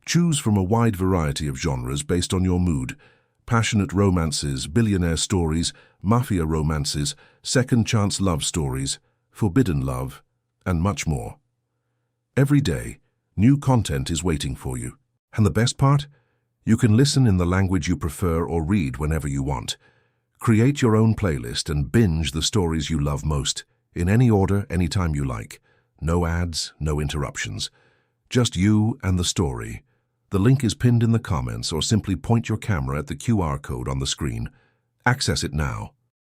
Choose from a wide variety of genres based on your mood: passionate romances, billionaire stories, mafia romances, second-chance love stories, forbidden love, and much more. Every day, new content is waiting for you. And the best part? You can listen in the language you prefer or read whenever you want. Create your own playlist and binge the stories you love most, in any order, anytime you like. No ads, no interruptions. Just you and the story. The link is pinned in the comments, or simply point your camera at the QR code on the screen. Access it now.